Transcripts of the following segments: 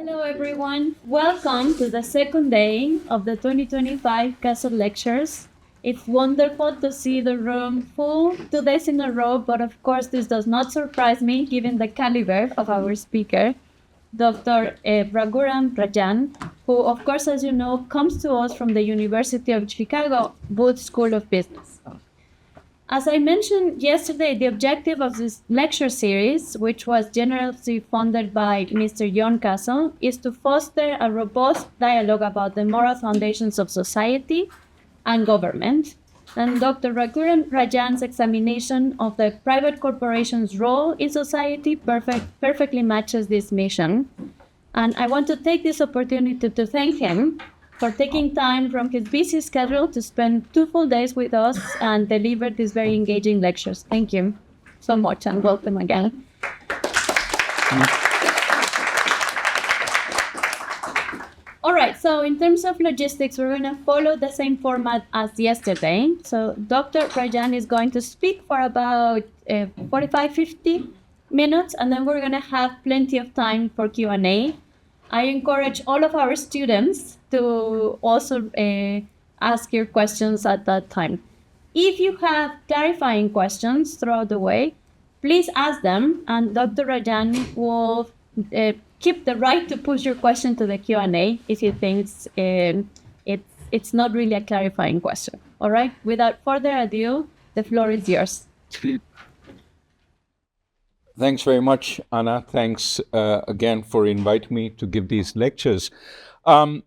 Hello, everyone. Welcome to the second day of the 2025 Castle Lectures. It's wonderful to see the room full 2 days in a row, but of course, this does not surprise me given the caliber of our speaker, Dr. Raghuram Rajan, who, of course, as you know, comes to us from the University of Chicago Booth School of Business. As I mentioned yesterday, the objective of this lecture series, which was generously funded by Mr. John Castle, is to foster a robust dialogue about the moral foundations of society and government. And Dr. Raghuram Rajan's examination of the private corporation's role in society perfectly matches this mission. And I want to take this opportunity to thank him for taking time from his busy schedule to spend 2 full days with us and deliver these very engaging lectures. Thank you so much and welcome again. All right, so in terms of logistics, we're going to follow the same format as yesterday. So Dr. Rajan is going to speak for about 45, 50 minutes, and then we're going to have plenty of time for Q&A. I encourage all of our students to also ask your questions at that time. If you have clarifying questions throughout the way, please ask them, and Dr. Rajan will keep the right to push your question to the Q&A if he thinks it's not really a clarifying question. All right? Without further ado, the floor is yours. Thanks very much, Anna. Thanks again for inviting me to give these lectures. There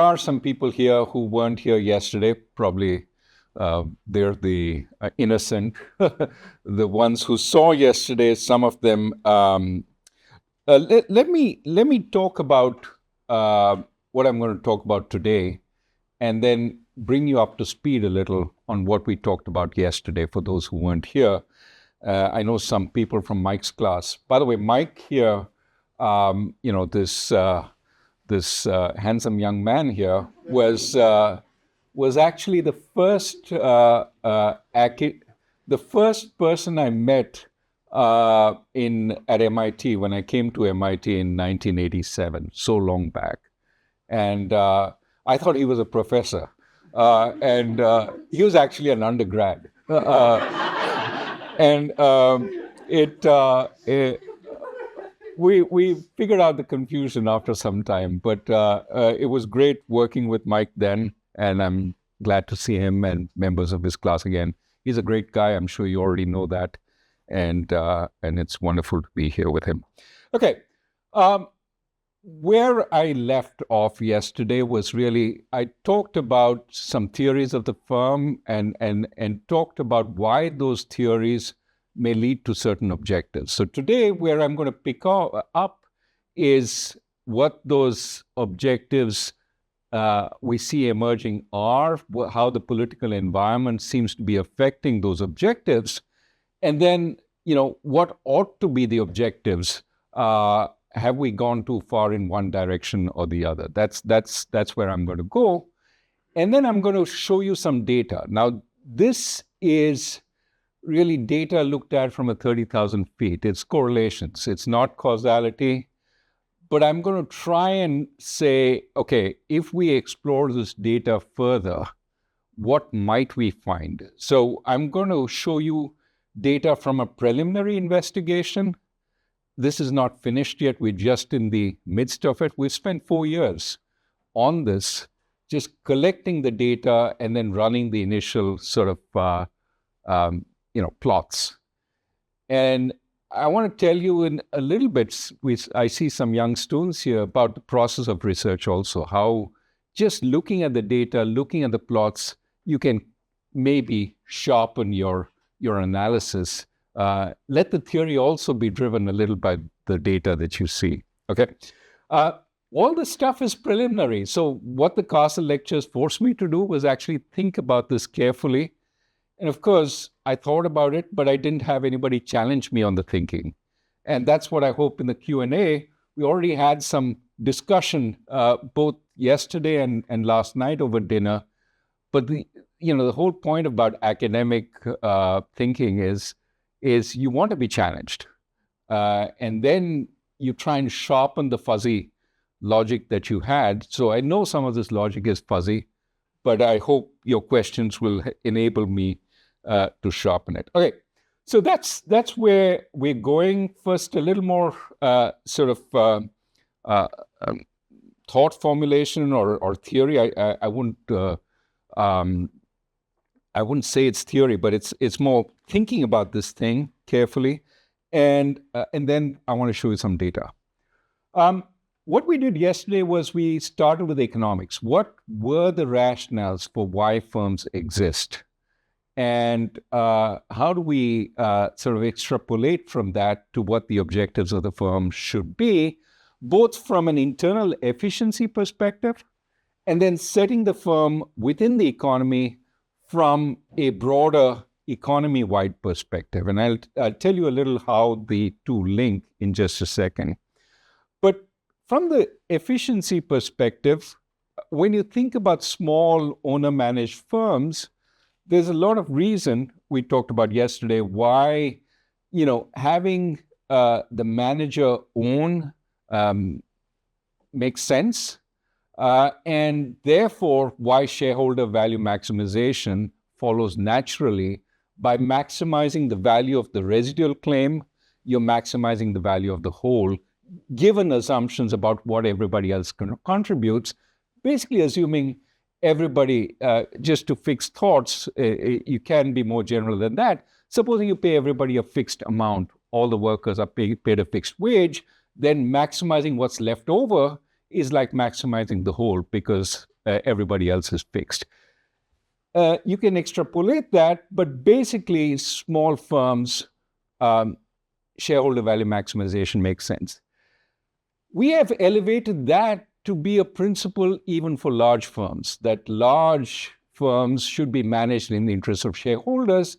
are some people here who weren't here yesterday. Probably they're the innocent, the ones who saw yesterday. Some of them. Let me talk about what I'm going to talk about today, and then bring you up to speed a little on what we talked about yesterday for those who weren't here. I know some people from Mike's class. By the way, Mike here, this handsome young man here was actually the first person I met at MIT when I came to MIT in 1987, so long back, and I thought he was a professor, and he was actually an undergrad. We figured out the confusion after some time, but it was great working with Mike then, and I'm glad to see him and members of his class again. He's a great guy. I'm sure you already know that, and it's wonderful to be here with him. Okay, where I left off yesterday was really, I talked about some theories of the firm and talked about why those theories may lead to certain objectives. So today, where I'm going to pick up is what those objectives we see emerging are, how the political environment seems to be affecting those objectives, and then, what ought to be the objectives. Have we gone too far in one direction or the other? That's where I'm going to go. And then I'm going to show you some data. Now, this is really data looked at from 30,000 feet. It's correlations. It's not causality. But I'm going to try and say, okay, if we explore this data further, what might we find? So I'm going to show you data from a preliminary investigation. This is not finished yet. We're just in the midst of it. We've spent 4 years on this, just collecting the data and then running the initial sort of, plots. And I want to tell you in a little bit, I see some young students here, about the process of research also, how just looking at the data, looking at the plots, you can maybe sharpen your analysis. Let the theory also be driven a little by the data that you see, okay? All this stuff is preliminary. So what the Castle lectures forced me to do was actually think about this carefully. And of course, I thought about it, but I didn't have anybody challenge me on the thinking. And that's what I hope in the Q&A. We already had some discussion both yesterday and last night over dinner. But the whole point about academic thinking is you want to be challenged. And then you try and sharpen the fuzzy logic that you had. So I know some of this logic is fuzzy, but I hope your questions will enable me to sharpen it. Okay, so that's where we're going. First, a little more thought formulation or theory. I wouldn't say it's theory, but it's more thinking about this thing carefully, and then I want to show you some data. What we did yesterday was we started with economics. What were the rationales for why firms exist? And how do we sort of extrapolate from that to what the objectives of the firm should be, both from an internal efficiency perspective and then setting the firm within the economy from a broader economy-wide perspective. And I'll tell you a little how the two link in just a second. But from the efficiency perspective, when you think about small owner-managed firms, there's a lot of reason we talked about yesterday why, having the manager own makes sense, and therefore why shareholder value maximization follows naturally. By maximizing the value of the residual claim, you're maximizing the value of the whole, given assumptions about what everybody else contributes, basically assuming everybody, just to fix thoughts, you can be more general than that. Supposing you pay everybody a fixed amount, all the workers are paid a fixed wage, then maximizing what's left over is like maximizing the whole because everybody else is fixed. You can extrapolate that, but basically small firms, shareholder value maximization makes sense. We have elevated that to be a principle even for large firms, that large firms should be managed in the interest of shareholders.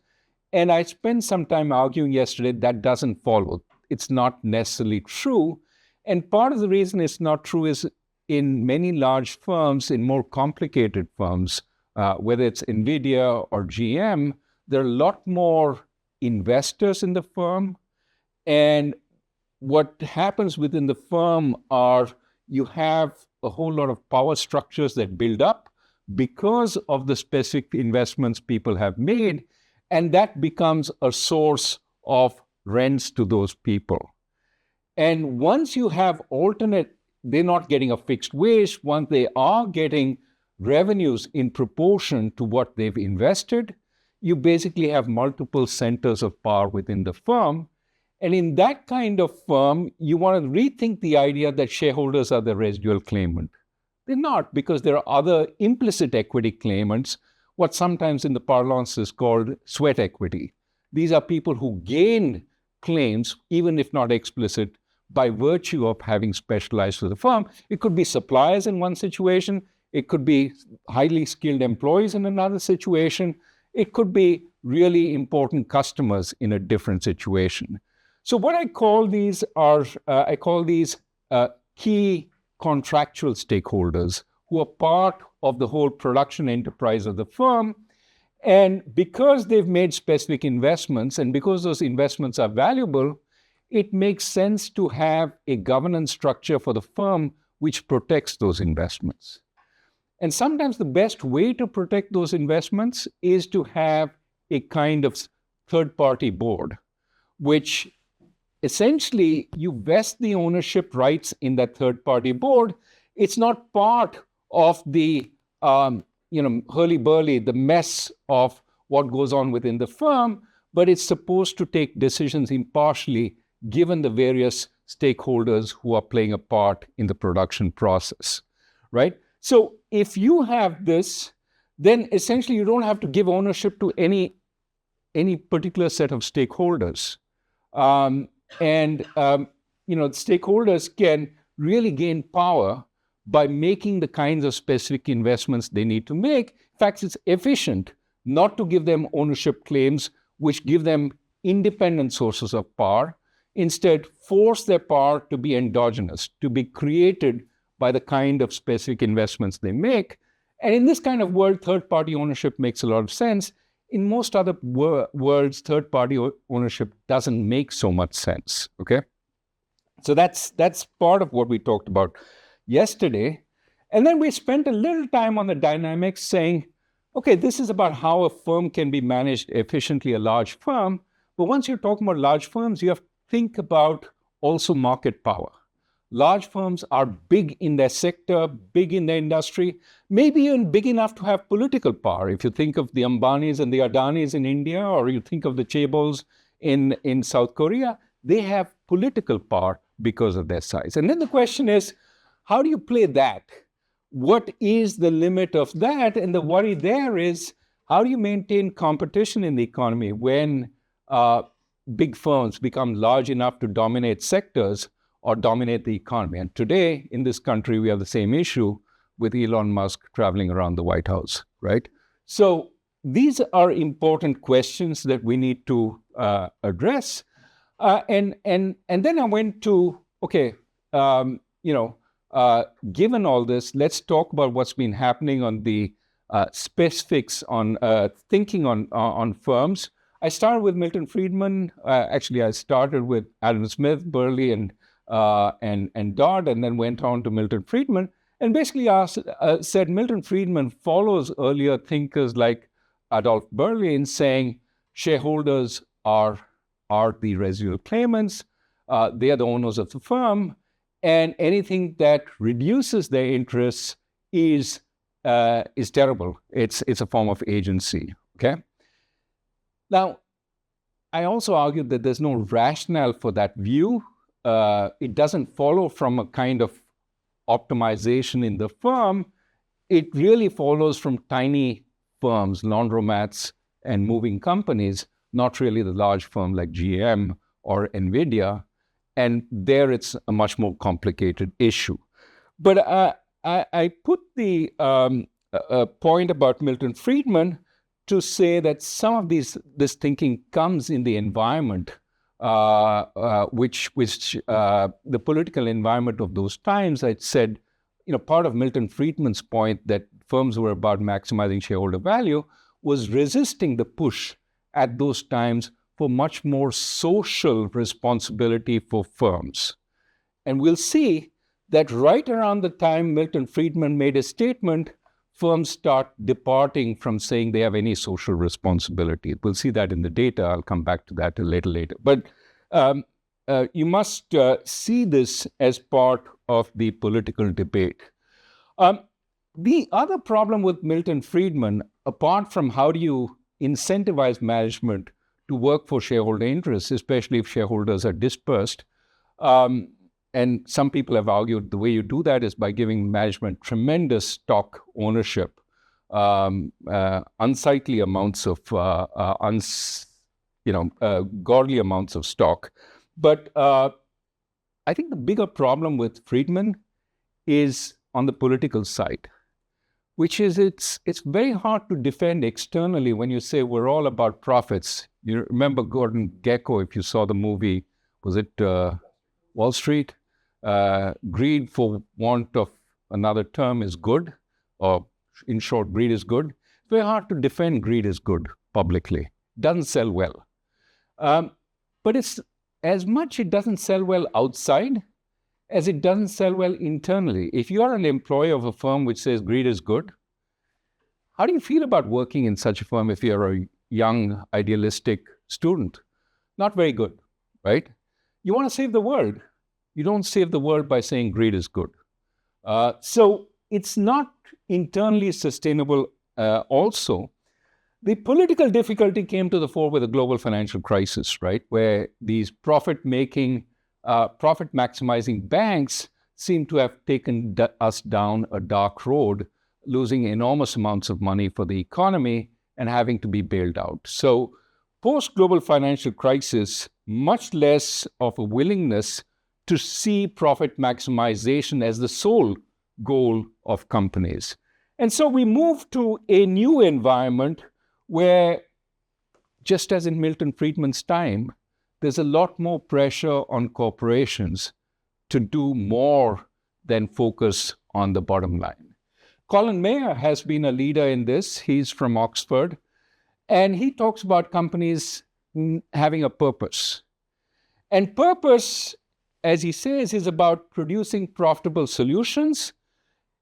And I spent some time arguing yesterday that doesn't follow. It's not necessarily true. And part of the reason it's not true is in many large firms, in more complicated firms, whether it's NVIDIA or GM, there are a lot more investors in the firm. And what happens within the firm are you have a whole lot of power structures that build up because of the specific investments people have made, and that becomes a source of rents to those people. And once you have alternate, they're not getting a fixed wage. Once they are getting revenues in proportion to what they've invested, you basically have multiple centers of power within the firm. And in that kind of firm, you want to rethink the idea that shareholders are the residual claimant. They're not, because there are other implicit equity claimants, what sometimes in the parlance is called sweat equity. These are people who gain claims, even if not explicit, by virtue of having specialized to the firm. It could be suppliers in one situation. It could be highly skilled employees in another situation. It could be really important customers in a different situation. So what I call these are, key contractual stakeholders who are part of the whole production enterprise of the firm. And because they've made specific investments and because those investments are valuable, it makes sense to have a governance structure for the firm which protects those investments. And sometimes the best way to protect those investments is to have a kind of third-party board, which essentially you vest the ownership rights in that third-party board. It's not part of the hurly-burly, the mess of what goes on within the firm, but it's supposed to take decisions impartially given the various stakeholders who are playing a part in the production process, right? So if you have this, then essentially you don't have to give ownership to any particular set of stakeholders. Stakeholders can really gain power by making the kinds of specific investments they need to make. In fact, it's efficient not to give them ownership claims which give them independent sources of power. Instead, force their power to be endogenous, to be created by the kind of specific investments they make. And in this kind of world, third-party ownership makes a lot of sense. In most other worlds, third-party ownership doesn't make so much sense, okay? So that's part of what we talked about yesterday. And then we spent a little time on the dynamics saying, okay, this is about how a firm can be managed efficiently, a large firm. But once you're talking about large firms, you have to think about also market power. Large firms are big in their sector, big in their industry, maybe even big enough to have political power. If you think of the Ambanis and the Adanis in India, or you think of the Chaebols in South Korea, they have political power because of their size. And then the question is, how do you play that? What is the limit of that? And the worry there is, how do you maintain competition in the economy when big firms become large enough to dominate sectors or dominate the economy? And today, in this country, we have the same issue with Elon Musk traveling around the White House, right? So these are important questions that we need to address. And then I went to, okay, given all this, let's talk about what's been happening on the specifics on thinking on firms. I started with Milton Friedman. Actually, I started with Adam Smith, Burley, and Dodd, and then went on to Milton Friedman. And basically said Milton Friedman follows earlier thinkers like Adolph Burley in saying shareholders are the residual claimants. They are the owners of the firm. And anything that reduces their interests is terrible. It's a form of agency, okay? Now, I also argued that there's no rationale for that view. It doesn't follow from a kind of optimization in the firm. It really follows from tiny firms, laundromats, and moving companies, not really the large firm like GM or NVIDIA. And there it's a much more complicated issue. But I put the point about Milton Friedman to say that some of this thinking comes in the environment, which the political environment of those times. I said, part of Milton Friedman's point that firms were about maximizing shareholder value was resisting the push at those times for much more social responsibility for firms. And we'll see that right around the time Milton Friedman made a statement, firms start departing from saying they have any social responsibility. We'll see that in the data. I'll come back to that a little later. But you must see this as part of the political debate. The other problem with Milton Friedman, apart from how do you incentivize management to work for shareholder interests, especially if shareholders are dispersed. And some people have argued the way you do that is by giving management tremendous stock ownership, unsightly amounts of, godly amounts of stock. But I think the bigger problem with Friedman is on the political side, which is it's very hard to defend externally when you say we're all about profits. You remember Gordon Gekko, if you saw the movie, was it Wall Street? Greed, for want of another term, is good, or in short, greed is good. It's very hard to defend greed is good publicly. It doesn't sell well. But it's as much it doesn't sell well outside as it doesn't sell well internally. If you are an employee of a firm which says greed is good, how do you feel about working in such a firm if you're a young, idealistic student? Not very good, right? You want to save the world. You don't save the world by saying greed is good. So it's not internally sustainable also. The political difficulty came to the fore with the global financial crisis, right? Where these profit-maximizing banks seem to have taken us down a dark road, losing enormous amounts of money for the economy and having to be bailed out. So post-global financial crisis, much less of a willingness to see profit maximization as the sole goal of companies. And so we move to a new environment where, just as in Milton Friedman's time, there's a lot more pressure on corporations to do more than focus on the bottom line. Colin Mayer has been a leader in this. He's from Oxford, and he talks about companies having a purpose. And purpose as he says, is about producing profitable solutions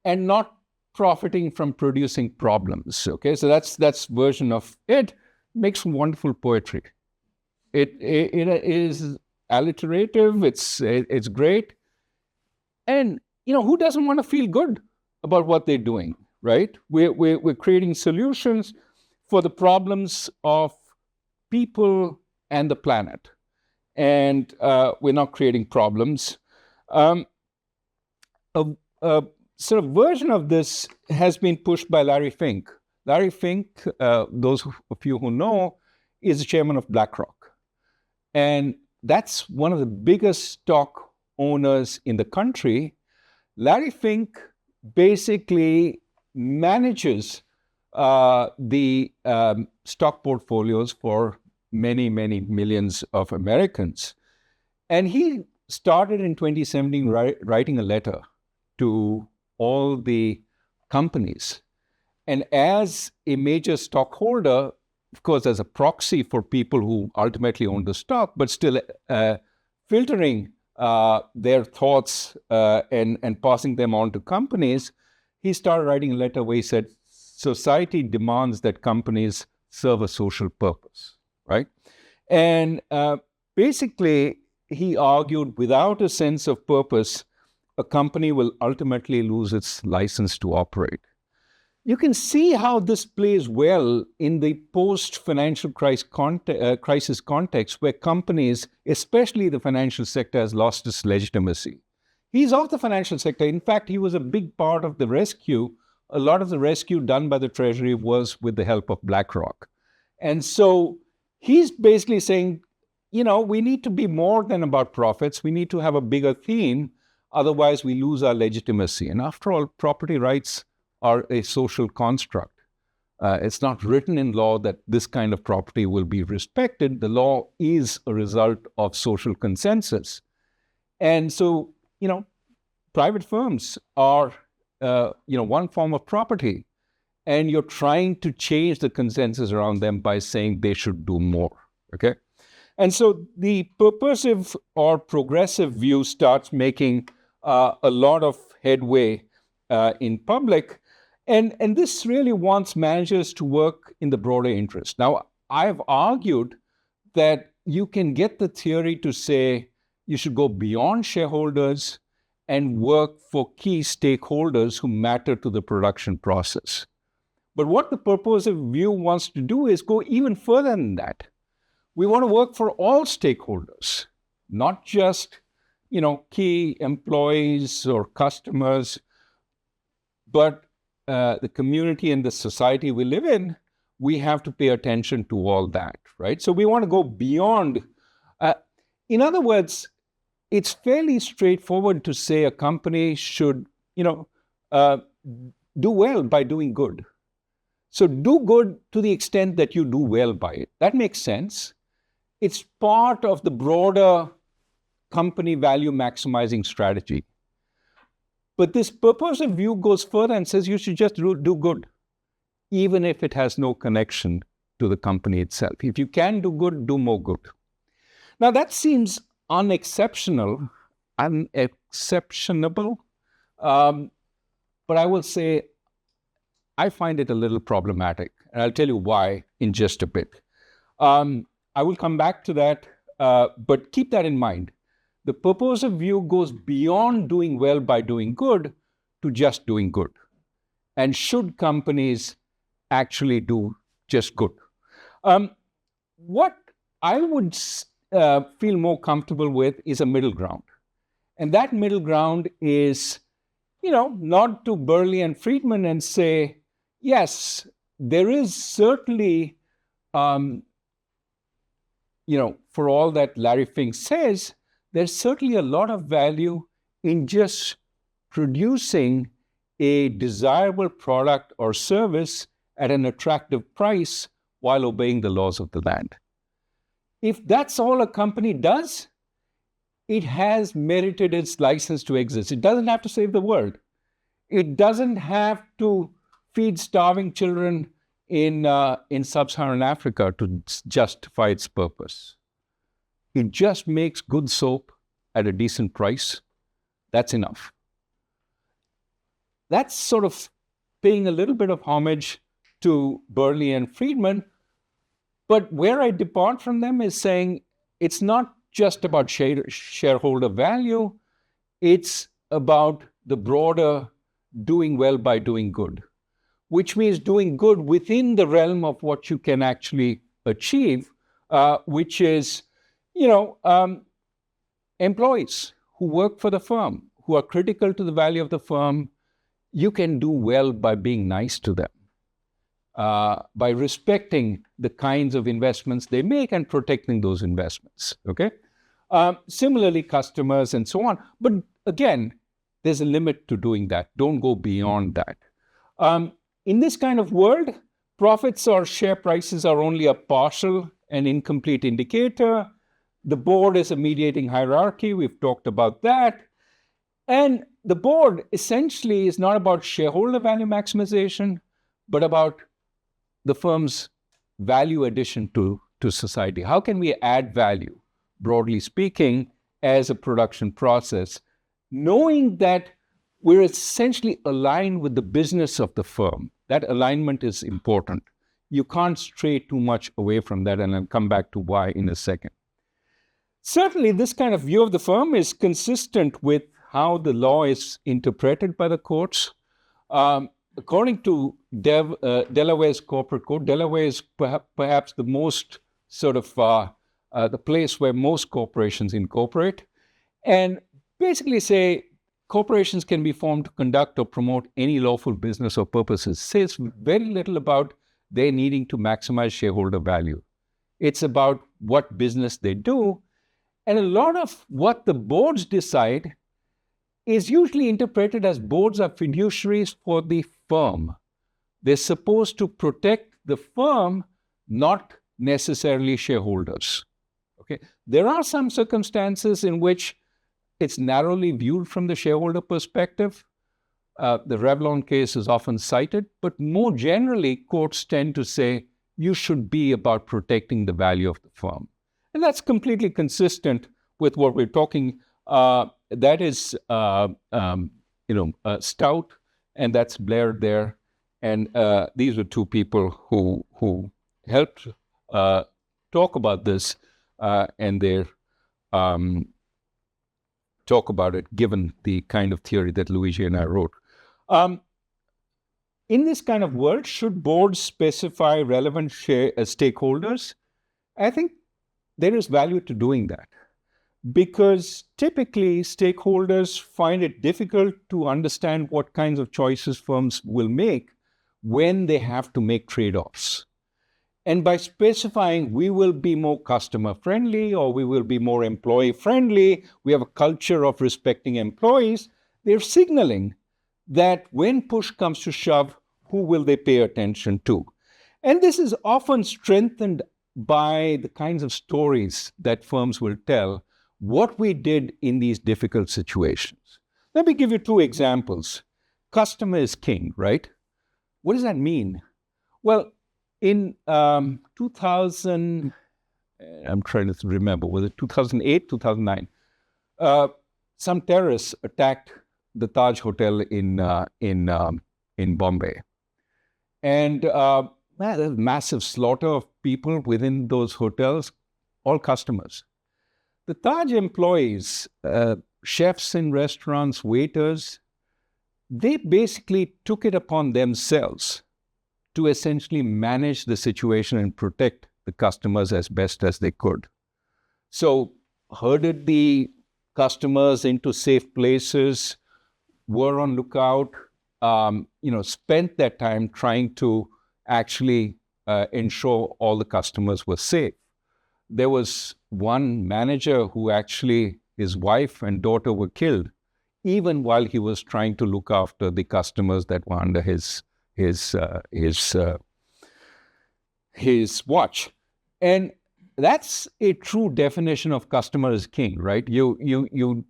and not profiting from producing problems. Okay, so that's version of it. Makes wonderful poetry. It is alliterative. It's great, and who doesn't want to feel good about what they're doing, right? We're creating solutions for the problems of people and the planet, and we're not creating problems. A sort of version of this has been pushed by Larry Fink. Larry Fink, those of you who know, is the chairman of BlackRock. And that's one of the biggest stock owners in the country. Larry Fink basically manages the stock portfolios for many, many millions of Americans. And he started in 2017 writing a letter to all the companies. And as a major stockholder, of course, as a proxy for people who ultimately own the stock, but still filtering their thoughts and passing them on to companies, he started writing a letter where he said, society demands that companies serve a social purpose, right? And basically, he argued without a sense of purpose, a company will ultimately lose its license to operate. You can see how this plays well in the post-financial crisis context where companies, especially the financial sector, has lost its legitimacy. He's of the financial sector. In fact, he was a big part of the rescue. A lot of the rescue done by the Treasury was with the help of BlackRock. And so he's basically saying, we need to be more than about profits. We need to have a bigger theme. Otherwise, we lose our legitimacy. And after all, property rights are a social construct. It's not written in law that this kind of property will be respected. The law is a result of social consensus. And so, private firms are, one form of property. And you're trying to change the consensus around them by saying they should do more, okay? And so the purposive or progressive view starts making a lot of headway in public. And this really wants managers to work in the broader interest. Now, I've argued that you can get the theory to say you should go beyond shareholders and work for key stakeholders who matter to the production process. But what the purposive view wants to do is go even further than that. We want to work for all stakeholders, not just, key employees or customers, but the community and the society we live in. We have to pay attention to all that, right? So we want to go beyond. In other words, it's fairly straightforward to say a company should, do well by doing good. So do good to the extent that you do well by it. That makes sense. It's part of the broader company value maximizing strategy. But this purposive view goes further and says you should just do good, even if it has no connection to the company itself. If you can do good, do more good. Now that seems unexceptionable, but I will say I find it a little problematic, and I'll tell you why in just a bit. I will come back to that, but keep that in mind. The purposive view goes beyond doing well by doing good to just doing good. And should companies actually do just good? What I would feel more comfortable with is a middle ground. And that middle ground is, nod to Burley and Friedman and say, yes, there is certainly, for all that Larry Fink says, there's certainly a lot of value in just producing a desirable product or service at an attractive price while obeying the laws of the land. If that's all a company does, it has merited its license to exist. It doesn't have to save the world. It doesn't have to feed starving children in sub-Saharan Africa to justify its purpose. It just makes good soap at a decent price, that's enough. That's sort of paying a little bit of homage to Burley and Friedman. But where I depart from them is saying it's not just about shareholder value, it's about the broader doing well by doing good, which means doing good within the realm of what you can actually achieve, which is, employees who work for the firm, who are critical to the value of the firm. You can do well by being nice to them, by respecting the kinds of investments they make and protecting those investments, okay? Similarly, customers and so on. But again, there's a limit to doing that. Don't go beyond that. In this kind of world, profits or share prices are only a partial and incomplete indicator. The board is a mediating hierarchy. We've talked about that. And the board essentially is not about shareholder value maximization, but about the firm's value addition to society. How can we add value, broadly speaking, as a production process, knowing that we're essentially aligned with the business of the firm? That alignment is important. You can't stray too much away from that, and I'll come back to why in a second. Certainly, this kind of view of the firm is consistent with how the law is interpreted by the courts. According to Delaware's corporate code, Delaware is perhaps the most sort of the place where most corporations incorporate, and basically say corporations can be formed to conduct or promote any lawful business or purposes. Says very little about their needing to maximize shareholder value. It's about what business they do, and a lot of what the boards decide is usually interpreted as boards are fiduciaries for the firm. They're supposed to protect the firm, not necessarily shareholders. Okay. There are some circumstances in which it's narrowly viewed from the shareholder perspective. The Revlon case is often cited, but more generally, courts tend to say you should be about protecting the value of the firm. And that's completely consistent with what we're talking. That is, Stout, and that's Blair there. And these were two people who helped talk about this, and they talk about it given the kind of theory that Luigi and I wrote. In this kind of world, should boards specify relevant stakeholders? I think there is value to doing that, because typically stakeholders find it difficult to understand what kinds of choices firms will make when they have to make trade-offs. And by specifying we will be more customer-friendly or we will be more employee-friendly, we have a culture of respecting employees, they're signaling that when push comes to shove, who will they pay attention to? And this is often strengthened by the kinds of stories that firms will tell what we did in these difficult situations. Let me give you two examples. Customer is king, right? What does that mean? Well, in 2000, I'm trying to remember, was it 2008, 2009? Some terrorists attacked the Taj Hotel in Bombay. And there's a massive slaughter of people within those hotels, all customers. The Taj employees, chefs in restaurants, waiters, they basically took it upon themselves to essentially manage the situation and protect the customers as best as they could. So herded the customers into safe places, were on lookout, spent their time trying to actually ensure all the customers were safe. There was one manager who actually, his wife and daughter were killed, even while he was trying to look after the customers that were under his watch. And that's a true definition of customer as king, right? We've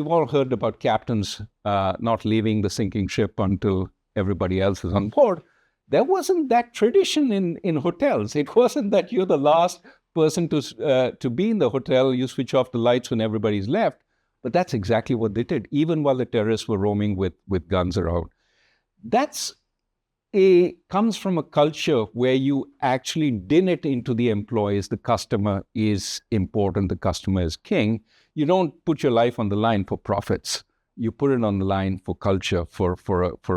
all heard about captains not leaving the sinking ship until everybody else is on board. There wasn't that tradition in hotels. It wasn't that you're the last person to be in the hotel. You switch off the lights when everybody's left. But that's exactly what they did, even while the terrorists were roaming with guns around. That's comes from a culture where you actually din it into the employees. The customer is important. The customer is king. You don't put your life on the line for profits. You put it on the line for culture, for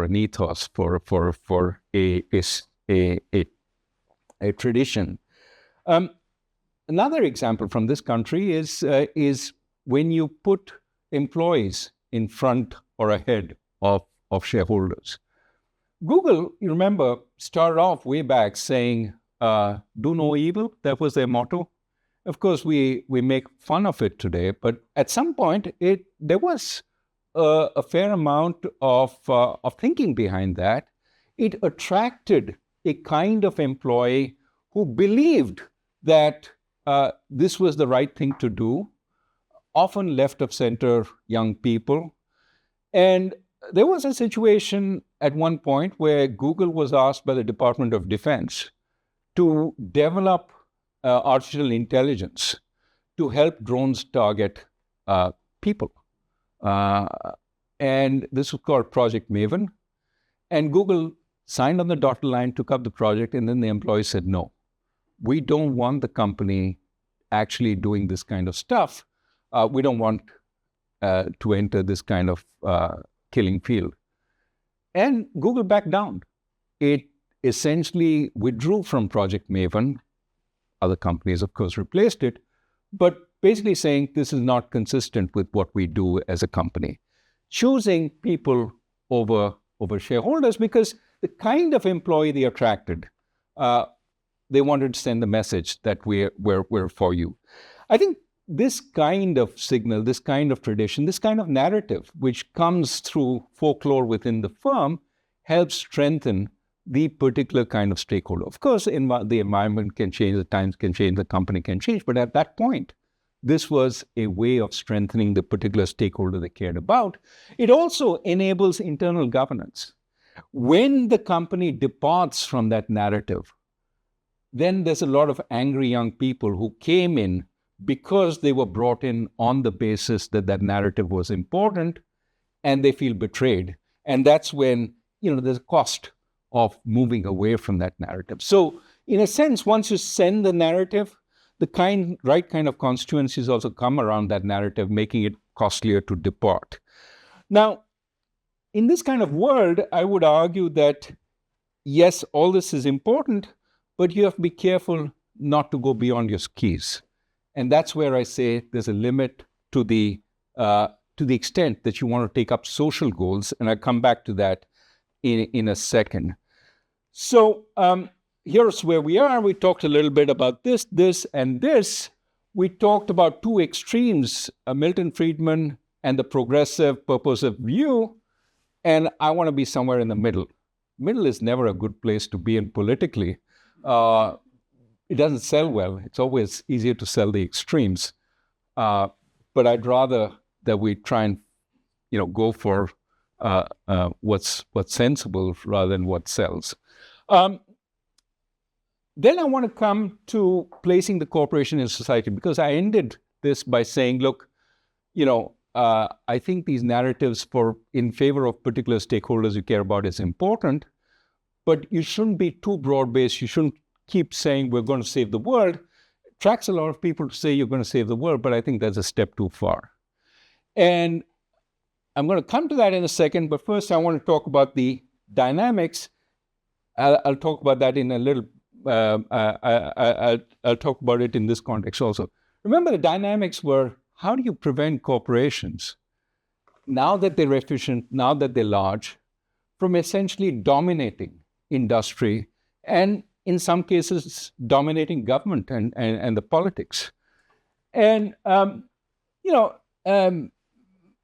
an ethos, for a tradition. Another example from this country is when you put employees in front or ahead of shareholders. Google, you remember, started off way back saying, do no evil. That was their motto. Of course, we make fun of it today, but at some point, there was a fair amount of thinking behind that. It attracted a kind of employee who believed that this was the right thing to do, often left of center young people. And there was a situation at one point where Google was asked by the Department of Defense to develop artificial intelligence to help drones target people. And this was called Project Maven. And Google signed on the dotted line, took up the project, and then the employees said, no, we don't want the company actually doing this kind of stuff. We don't want to enter this kind of killing field. And Google backed down. It essentially withdrew from Project Maven. Other companies, of course, replaced it, but basically saying this is not consistent with what we do as a company. Choosing people over shareholders because the kind of employee they attracted, they wanted to send the message that we're for you. I think this kind of signal, this kind of tradition, this kind of narrative, which comes through folklore within the firm, helps strengthen the particular kind of stakeholder. Of course, the environment can change, the times can change, the company can change, but at that point, this was a way of strengthening the particular stakeholder they cared about. It also enables internal governance. When the company departs from that narrative, then there's a lot of angry young people who came in because they were brought in on the basis that that narrative was important, and they feel betrayed. And that's when, there's a cost of moving away from that narrative. So in a sense, once you send the narrative, the right kind of constituencies also come around that narrative, making it costlier to depart. Now, in this kind of world, I would argue that, yes, all this is important, but you have to be careful not to go beyond your skis. And that's where I say there's a limit to the extent that you want to take up social goals. And I'll come back to that in a second. So here's where we are. We talked a little bit about this, and this. We talked about two extremes, Milton Friedman and the progressive, purposive view. And I want to be somewhere in the middle. Middle is never a good place to be in politically. It doesn't sell well. It's always easier to sell the extremes. But I'd rather that we try and, go for what's sensible rather than what sells. Then I want to come to placing the corporation in society, because I ended this by saying, look, I think these narratives in favor of particular stakeholders you care about is important, but you shouldn't be too broad-based. You shouldn't keep saying we're going to save the world. It attracts a lot of people to say you're going to save the world, but I think that's a step too far. And I'm going to come to that in a second, but first I want to talk about the dynamics. I'll talk about that in a little. I'll talk about it in this context also. Remember, the dynamics were, how do you prevent corporations, now that they're efficient, now that they're large, from essentially dominating industry and in some cases dominating government and the politics? And,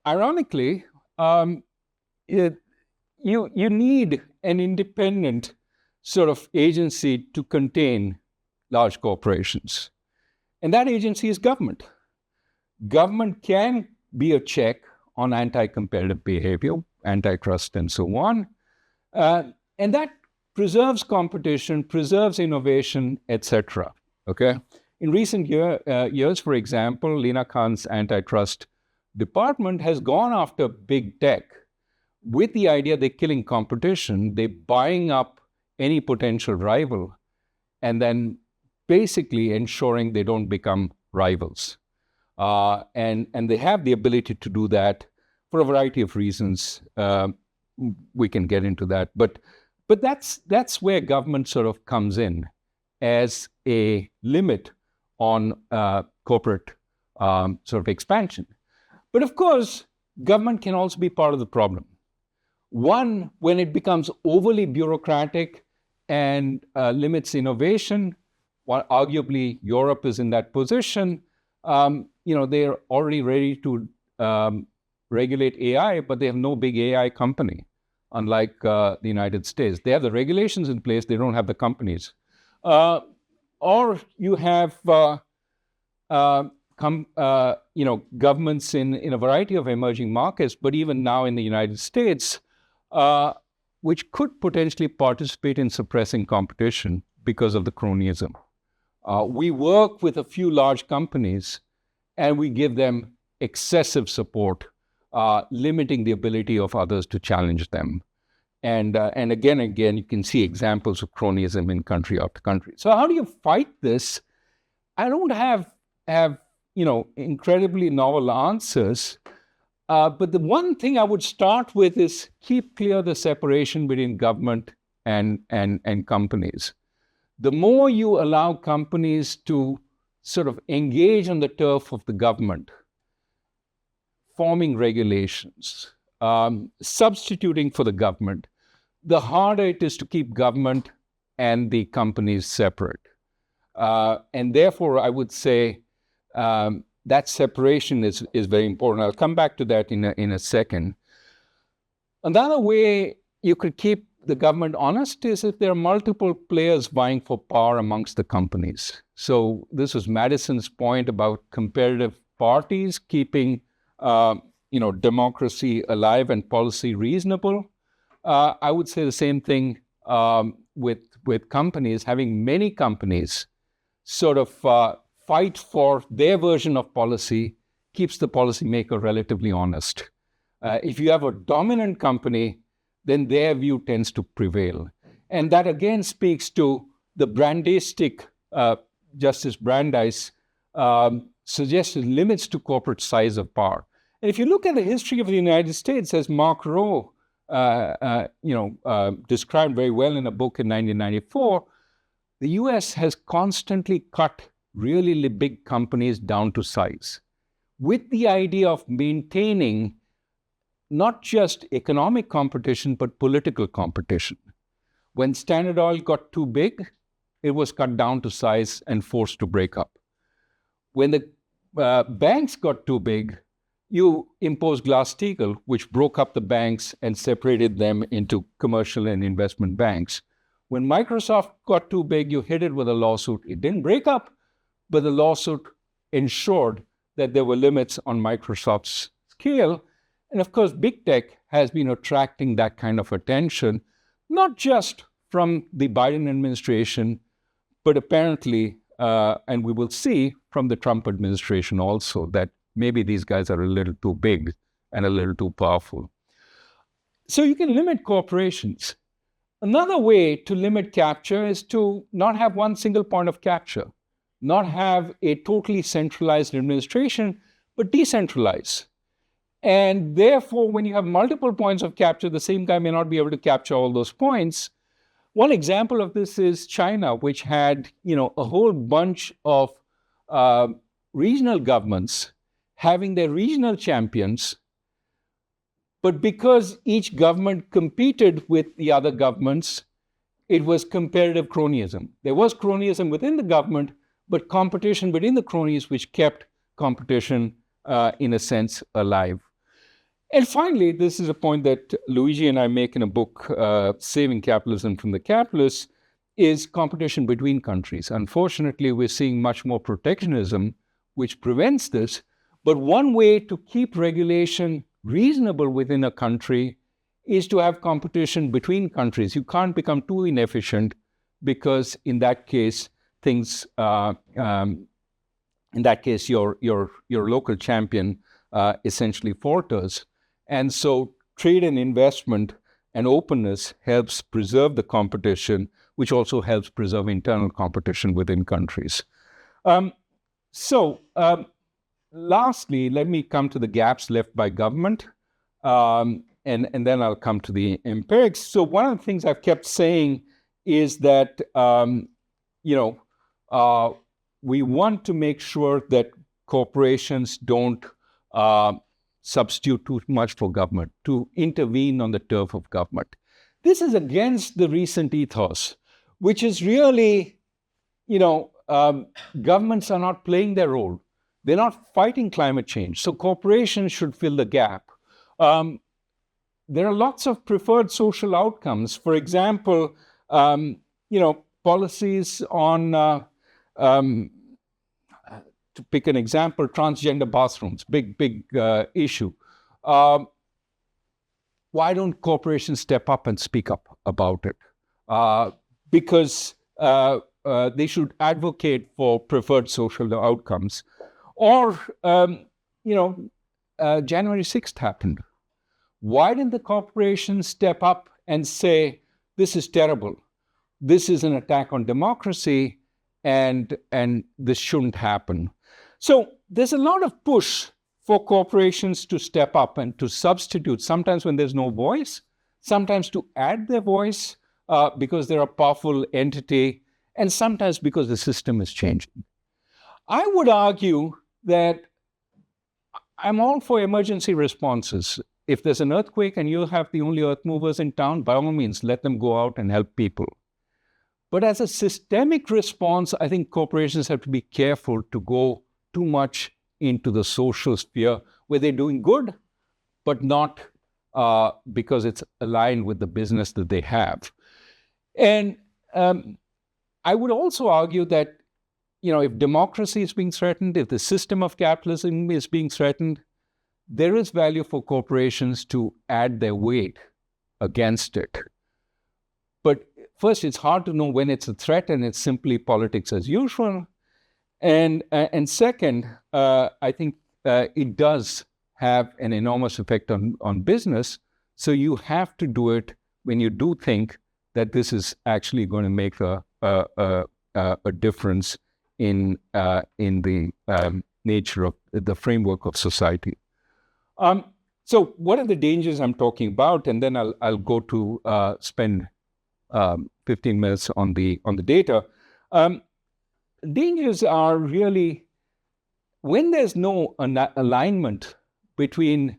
ironically, you need an independent sort of agency to contain large corporations. And that agency is government. Government can be a check on anti-competitive behavior, antitrust, and so on. And that preserves competition, preserves innovation, etc. Okay? In recent years, for example, Lena Khan's antitrust department has gone after big tech with the idea they're killing competition, they're buying up any potential rival, and then basically ensuring they don't become rivals. And they have the ability to do that for a variety of reasons. We can get into that, but that's where government sort of comes in as a limit on corporate sort of expansion. But of course, government can also be part of the problem. One, when it becomes overly bureaucratic and limits innovation, while arguably Europe is in that position, they're already ready to regulate AI, but they have no big AI company, unlike the United States. They have the regulations in place, they don't have the companies. Or you have governments in a variety of emerging markets, but even now in the United States, which could potentially participate in suppressing competition because of the cronyism. We work with a few large companies and we give them excessive support, limiting the ability of others to challenge them. And again, you can see examples of cronyism in country after country. So how do you fight this? I don't have incredibly novel answers. But the one thing I would start with is keep clear the separation between government and companies. The more you allow companies to sort of engage on the turf of the government, forming regulations, substituting for the government, the harder it is to keep government and the companies separate. And therefore, I would say that separation is very important. I'll come back to that in a second. Another way you could keep the government honest is if there are multiple players vying for power amongst the companies. So this was Madison's point about competitive parties keeping democracy alive and policy reasonable. I would say the same thing with companies. Having many companies sort of fight for their version of policy keeps the policymaker relatively honest. If you have a dominant company, then their view tends to prevail. And that again speaks to the Brandeistic, Justice Brandeis suggested limits to corporate size of power. And if you look at the history of the United States, as Mark Rowe described very well in a book in 1994, the US has constantly cut really big companies down to size, with the idea of maintaining not just economic competition, but political competition. When Standard Oil got too big, it was cut down to size and forced to break up. When the banks got too big, you imposed Glass-Steagall, which broke up the banks and separated them into commercial and investment banks. When Microsoft got too big, you hit it with a lawsuit. It didn't break up, but the lawsuit ensured that there were limits on Microsoft's scale. And of course, big tech has been attracting that kind of attention, not just from the Biden administration, but apparently, and we will see from the Trump administration also, that maybe these guys are a little too big and a little too powerful. So you can limit corporations. Another way to limit capture is to not have one single point of capture, not have a totally centralized administration, but decentralize. And therefore, when you have multiple points of capture, the same guy may not be able to capture all those points. One example of this is China, which had, a whole bunch of regional governments having their regional champions. But because each government competed with the other governments, it was competitive cronyism. There was cronyism within the government, but competition within the cronies, which kept competition, in a sense, alive. And finally, this is a point that Luigi and I make in a book, Saving Capitalism from the Capitalists, is competition between countries. Unfortunately, we're seeing much more protectionism, which prevents this. But one way to keep regulation reasonable within a country is to have competition between countries. You can't become too inefficient because in that case, things in that case, your local champion essentially falters. And so trade and investment and openness helps preserve the competition, which also helps preserve internal competition within countries. Lastly, let me come to the gaps left by government, and then I'll come to the empirics. So one of the things I've kept saying is that, we want to make sure that corporations don't substitute too much for government, to intervene on the turf of government. This is against the recent ethos, which is really, governments are not playing their role. They're not fighting climate change. So corporations should fill the gap. There are lots of preferred social outcomes. For example, policies on, to pick an example, transgender bathrooms, big issue. Why don't corporations step up and speak up about it? Because they should advocate for preferred social outcomes. Or, January 6th happened. Why didn't the corporations step up and say, this is terrible, this is an attack on democracy, and this shouldn't happen? So there's a lot of push for corporations to step up and to substitute, sometimes when there's no voice, sometimes to add their voice because they're a powerful entity, and sometimes because the system is changing. I would argue that I'm all for emergency responses. If there's an earthquake and you have the only earth movers in town, by all means, let them go out and help people. But as a systemic response, I think corporations have to be careful to go too much into the social sphere where they're doing good, but not because it's aligned with the business that they have. And I would also argue that, if democracy is being threatened, if the system of capitalism is being threatened, there is value for corporations to add their weight against it. But first, it's hard to know when it's a threat and it's simply politics as usual. And second, I think it does have an enormous effect on business. So you have to do it when you do think that this is actually going to make a difference in the nature of the framework of society. So what are the dangers I'm talking about? And then I'll go to spend 15 minutes on the data. Dangers are really when there's no alignment between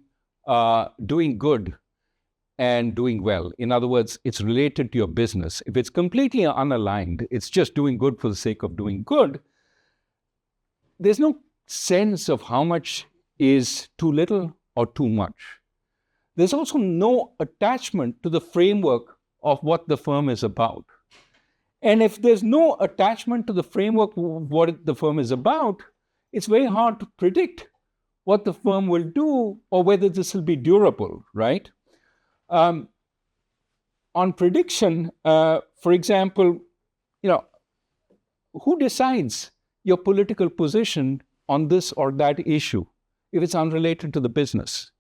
doing good and doing well. In other words, it's related to your business. If it's completely unaligned, it's just doing good for the sake of doing good, there's no sense of how much is too little or too much. There's also no attachment to the framework of what the firm is about. And if there's no attachment to the framework of what the firm is about, it's very hard to predict what the firm will do or whether this will be durable, right? On prediction, for example, who decides your political position on this or that issue if it's unrelated to the business?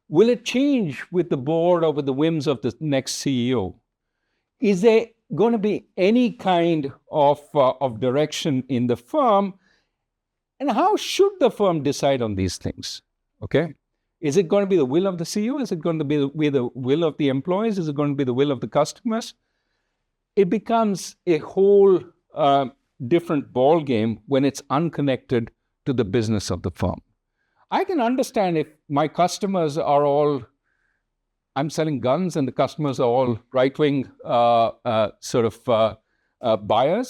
Will it change with the board or with the whims of the next CEO? Is there going to be any kind of direction in the firm? And how should the firm decide on these things? Okay? Is it going to be the will of the CEO? Is it going to be the will of the employees? Is it going to be the will of the customers? It becomes a whole different ball game when it's unconnected to the business of the firm. I can understand if my customers are all, I'm selling guns and the customers are all right-wing buyers.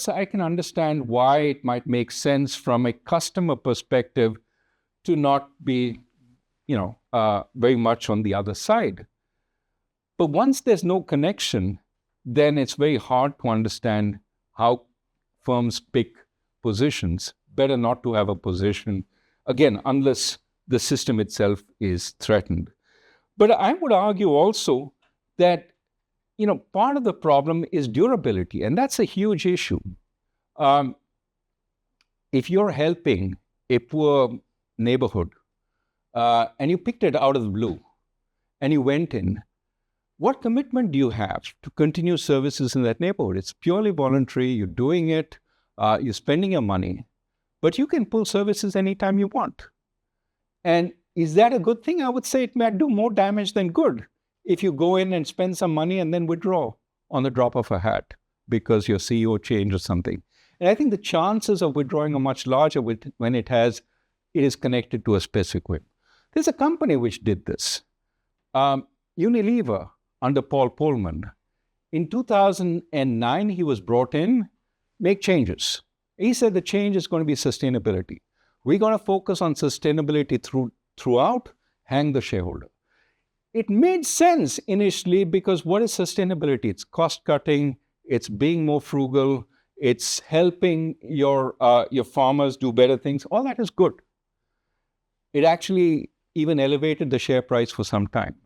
I can understand why it might make sense from a customer perspective to not be, very much on the other side. But once there's no connection, then it's very hard to understand how firms pick positions. Better not to have a position, again, unless the system itself is threatened. But I would argue also that, part of the problem is durability, and that's a huge issue. If you're helping a poor neighborhood, and you picked it out of the blue, and you went in, what commitment do you have to continue services in that neighborhood? It's purely voluntary. You're doing it. You're spending your money, but you can pull services anytime you want. And is that a good thing? I would say it might do more damage than good if you go in and spend some money and then withdraw on the drop of a hat because your CEO changed or something. And I think the chances of withdrawing are much larger when it is connected to a specific whim. There's a company which did this. Unilever, under Paul Polman. In 2009, he was brought in, make changes. He said the change is going to be sustainability. We're going to focus on sustainability throughout, hang the shareholder. It made sense initially because what is sustainability? It's cost cutting, it's being more frugal, it's helping your farmers do better things. All that is good. It actually even elevated the share price for some time.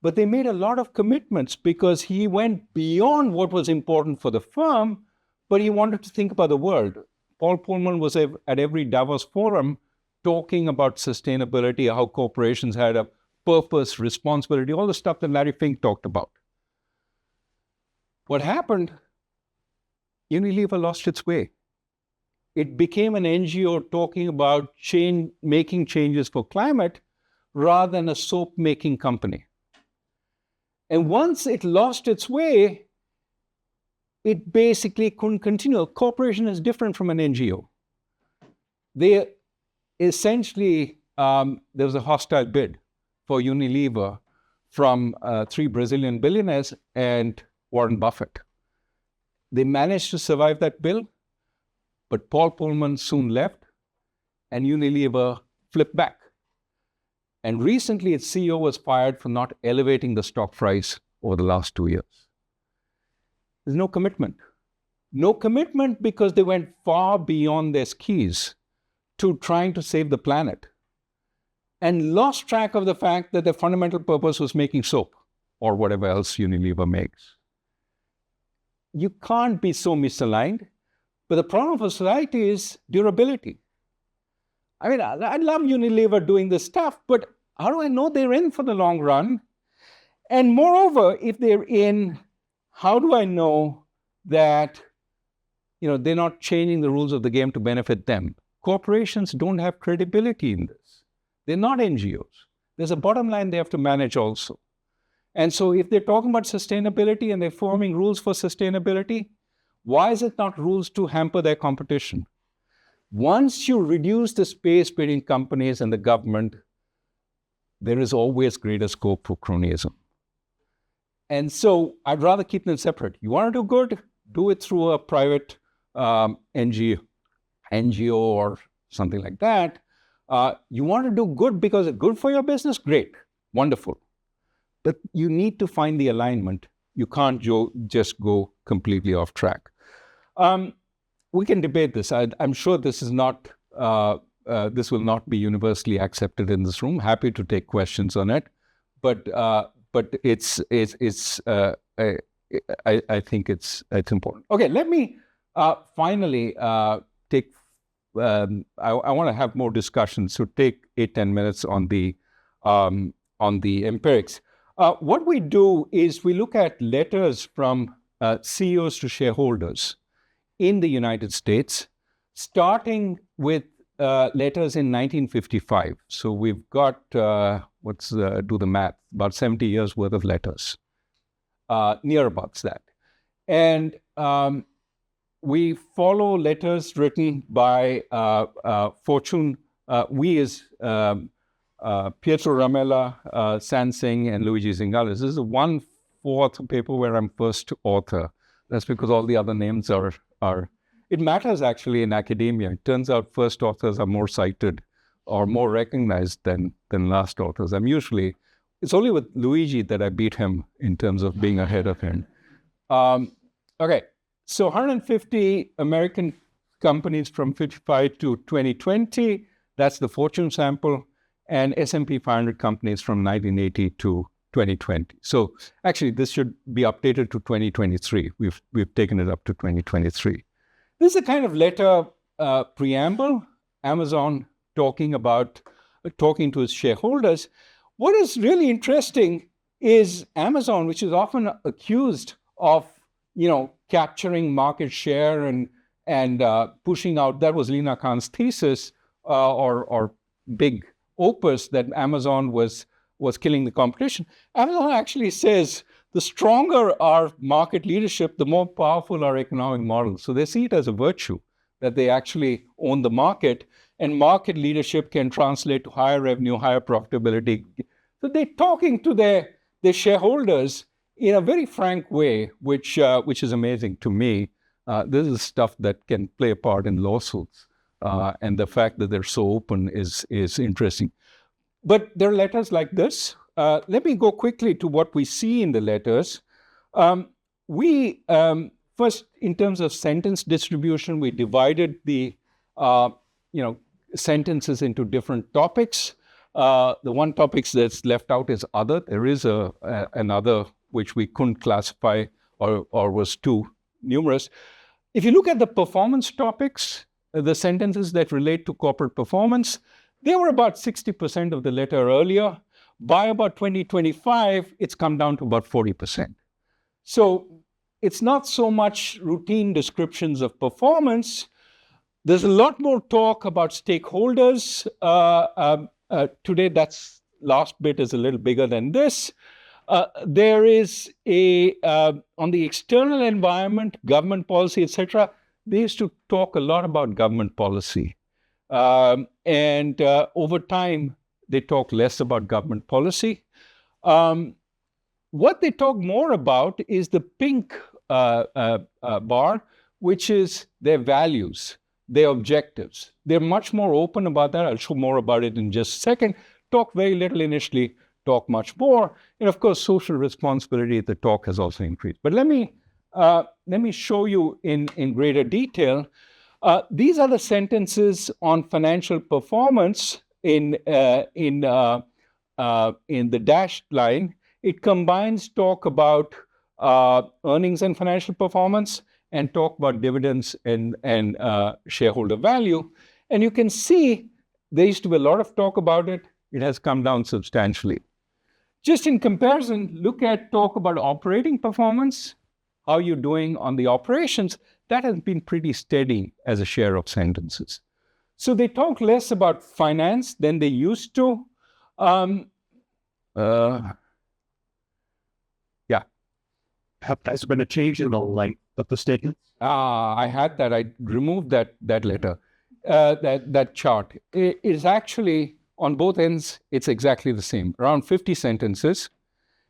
But they made a lot of commitments because he went beyond what was important for the firm, but he wanted to think about the world. Paul Polman was at every Davos forum talking about sustainability, how corporations had a purpose, responsibility, all the stuff that Larry Fink talked about. What happened? Unilever lost its way. It became an NGO talking about making changes for climate rather than a soap-making company. And once it lost its way, it basically couldn't continue. A corporation is different from an NGO. They essentially, there was a hostile bid for Unilever from 3 Brazilian billionaires and Warren Buffett. They managed to survive that bill, but Paul Polman soon left and Unilever flipped back. And recently, its CEO was fired for not elevating the stock price over the last 2 years. There's no commitment. No commitment because they went far beyond their skis to trying to save the planet and lost track of the fact that their fundamental purpose was making soap or whatever else Unilever makes. You can't be so misaligned, but the problem for society is durability. I mean, I love Unilever doing this stuff, but how do I know they're in for the long run? And moreover, if they're in, how do I know that they're not changing the rules of the game to benefit them? Corporations don't have credibility in this. They're not NGOs. There's a bottom line they have to manage also. And so if they're talking about sustainability and they're forming rules for sustainability, why is it not rules to hamper their competition? Once you reduce the space between companies and the government, there is always greater scope for cronyism. And so I'd rather keep them separate. You want to do good? Do it through a private NGO or something like that. You want to do good because it's good for your business? Great, wonderful. But you need to find the alignment. You can't just go completely off track. We can debate this. I'm sure this is not. This will not be universally accepted in this room. Happy to take questions on it, but it's. I think it's important. Okay, let me finally take. I want to have more discussions. So take 8-10 minutes on the empirics. What we do is we look at letters from CEOs to shareholders in the United States, starting with letters in 1955. So we've got, do the math, about 70 years worth of letters, near about that. And we follow letters written by Fortune. We as Pietro Ramella, Sansing, and Luigi Zingales. This is a 1/4 paper where I'm first author. That's because all the other names are. It matters actually in academia. It turns out first authors are more cited or more recognized than last authors. It's only with Luigi that I beat him in terms of being ahead of him. Okay, so 150 American companies from 55 to 2020. That's the Fortune sample. And S&P 500 companies from 1980 to 2020. So actually, this should be updated to 2023. We've taken it up to 2023. This is a kind of letter preamble. Amazon talking to its shareholders. What is really interesting is Amazon, which is often accused of, capturing market share and pushing out. That was Lina Khan's thesis or big opus that Amazon was killing the competition. Amazon actually says the stronger our market leadership, the more powerful our economic model. So they see it as a virtue that they actually own the market, and market leadership can translate to higher revenue, higher profitability. So they're talking to their shareholders in a very frank way, which is amazing to me. This is stuff that can play a part in lawsuits, and the fact that they're so open is interesting. But there are letters like this. Let me go quickly to what we see in the letters. We first, in terms of sentence distribution, we divided the sentences into different topics. The one topic that's left out is other. There is another which we couldn't classify or was too numerous. If you look at the performance topics, the sentences that relate to corporate performance, they were about 60% of the letter earlier. By about 2025, it's come down to about 40%. So it's not so much routine descriptions of performance. There's a lot more talk about stakeholders. Today, that's last bit is a little bigger than this. There is on the external environment, government policy, etc. They used to talk a lot about government policy. And over time, they talk less about government policy. What they talk more about is the pink bar, which is their values, their objectives. They're much more open about that. I'll show more about it in just a second. Talk very little initially, talk much more. And of course, social responsibility, the talk has also increased. But let me show you in greater detail. These are the sentences on financial performance in the dashed line. It combines talk about earnings and financial performance and talk about dividends and shareholder value. And you can see there used to be a lot of talk about it. It has come down substantially. Just in comparison, look at talk about operating performance. How are you doing on the operations? That has been pretty steady as a share of sentences. So they talk less about finance than they used to. Has been a change in the length of the statements? I had that. I removed that letter, that chart. It is actually, on both ends, it's exactly the same. Around 50 sentences.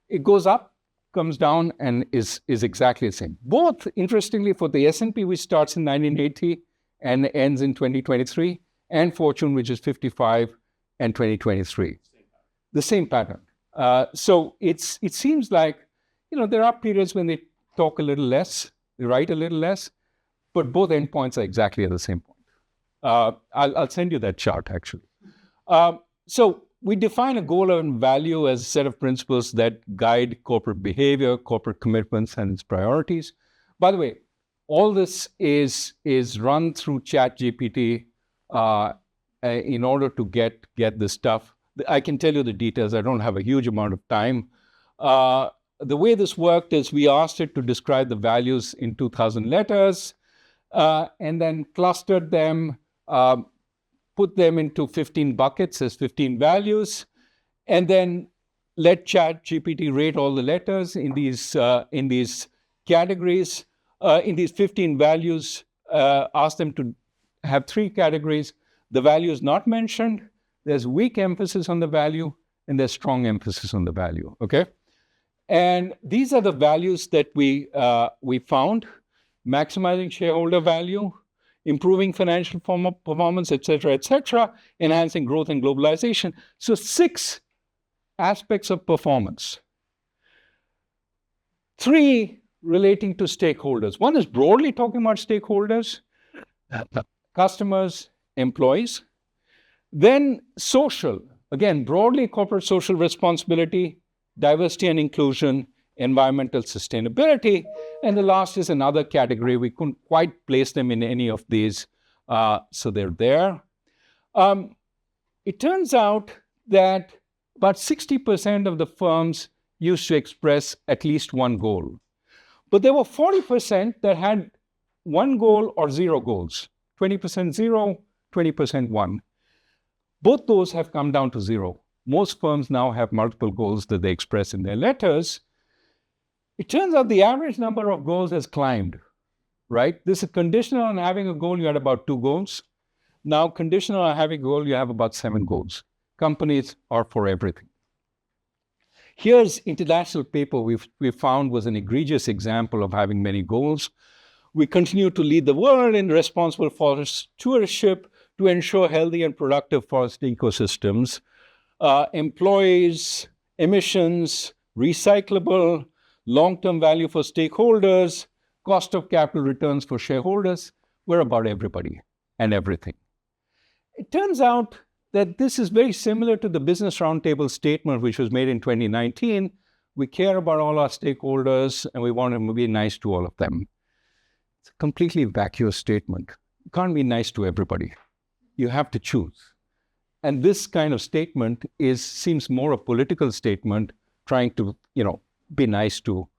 It goes up, comes down, and is exactly the same. Both, interestingly, for the S&P, which starts in 1980 and ends in 2023, and Fortune, which is 55 and 2023. The same pattern. So it seems like, there are periods when they talk a little less, they write a little less, but both endpoints are exactly at the same point. I'll send you that chart, actually. So we define a goal and value as a set of principles that guide corporate behavior, corporate commitments, and its priorities. By the way, all this is run through ChatGPT in order to get this stuff. I can tell you the details. I don't have a huge amount of time. The way this worked is we asked it to describe the values in 2,000 letters and then clustered them, put them into 15 buckets as 15 values, and then let ChatGPT rate all the letters in these categories. In these 15 values, ask them to have 3 categories. The value is not mentioned. There's weak emphasis on the value, and there's strong emphasis on the value, okay? And these are the values that we found: maximizing shareholder value, improving financial performance, et cetera, enhancing growth and globalization. So 6 aspects of performance. 3 relating to stakeholders. One is broadly talking about stakeholders, customers, employees. Then social, again, broadly corporate social responsibility, diversity and inclusion, environmental sustainability. And the last is another category. We couldn't quite place them in any of these, so they're there. It turns out that about 60% of the firms used to express at least one goal. But there were 40% that had one goal or zero goals. 20% zero, 20% one. Both those have come down to zero. Most firms now have multiple goals that they express in their letters. It turns out the average number of goals has climbed, right? This is conditional on having a goal, you had about 2 goals. Now, conditional on having a goal, you have about 7 goals. Companies are for everything. Here's international paper we found was an egregious example of having many goals. We continue to lead the world in responsible forest stewardship to ensure healthy and productive forest ecosystems. Employees, emissions, recyclable, long-term value for stakeholders, cost of capital returns for shareholders. We're about everybody and everything. It turns out that this is very similar to the Business Roundtable statement, which was made in 2019. We care about all our stakeholders and we want to be nice to all of them. It's a completely vacuous statement. You can't be nice to everybody. You have to choose. And this kind of statement seems more a political statement, trying to, be nice to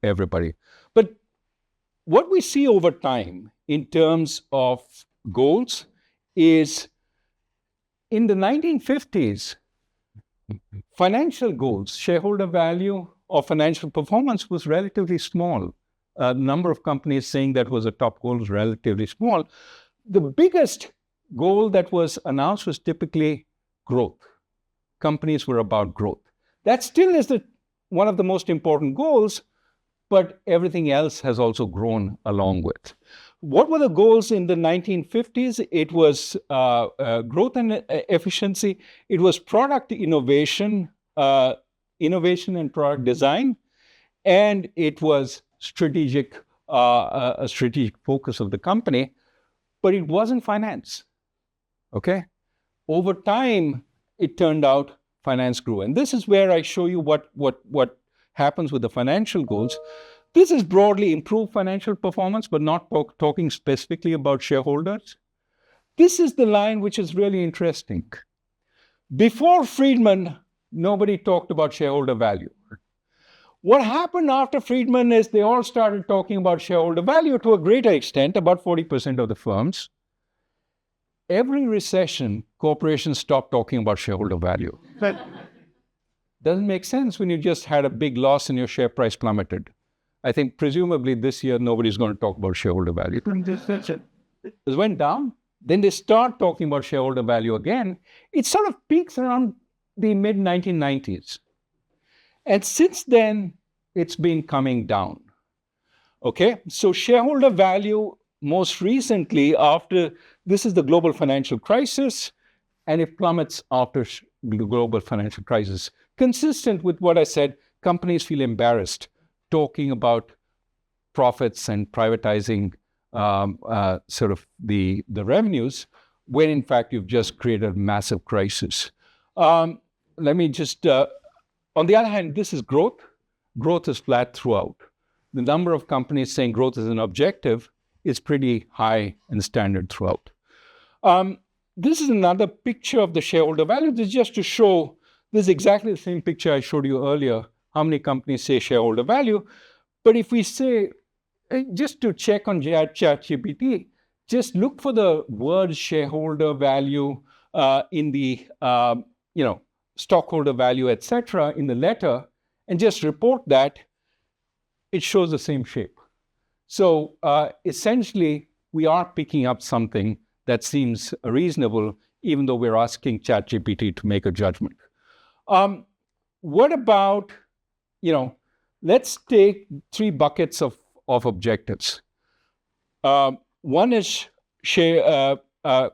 everybody. But what we see over time in terms of goals is in the 1950s, financial goals, shareholder value or financial performance was relatively small. A number of companies saying that was a top goal was relatively small. The biggest goal that was announced was typically growth. Companies were about growth. That still is one of the most important goals, but everything else has also grown along with. What were the goals in the 1950s? It was growth and efficiency. It was product innovation, innovation and product design, and it was a strategic focus of the company, but it wasn't finance. Okay? Over time, it turned out finance grew. And this is where I show you what happens with the financial goals. This is broadly improved financial performance, but not talking specifically about shareholders. This is the line which is really interesting. Before Friedman, nobody talked about shareholder value. What happened after Friedman is they all started talking about shareholder value to a greater extent, about 40% of the firms. Every recession, corporations stopped talking about shareholder value. That doesn't make sense when you just had a big loss and your share price plummeted. I think presumably this year, nobody's going to talk about shareholder value. It went down. Then they start talking about shareholder value again. It sort of peaks around the mid-1990s. And since then, it's been coming down. Okay, so shareholder value most recently this is the global financial crisis, and it plummets after the global financial crisis. Consistent with what I said, companies feel embarrassed talking about profits and privatizing sort of the revenues, when in fact you've just created a massive crisis. Let me just, on the other hand, this is growth. Growth is flat throughout. The number of companies saying growth is an objective is pretty high and standard throughout. This is another picture of the shareholder value. This is just to show, this is exactly the same picture I showed you earlier, how many companies say shareholder value. But if we say, just to check on ChatGPT, just look for the word shareholder value in the, stockholder value, etc., in the letter, and just report that, it shows the same shape. So essentially, we are picking up something that seems reasonable, even though we're asking ChatGPT to make a judgment. What about, let's take 3 buckets of objectives. One is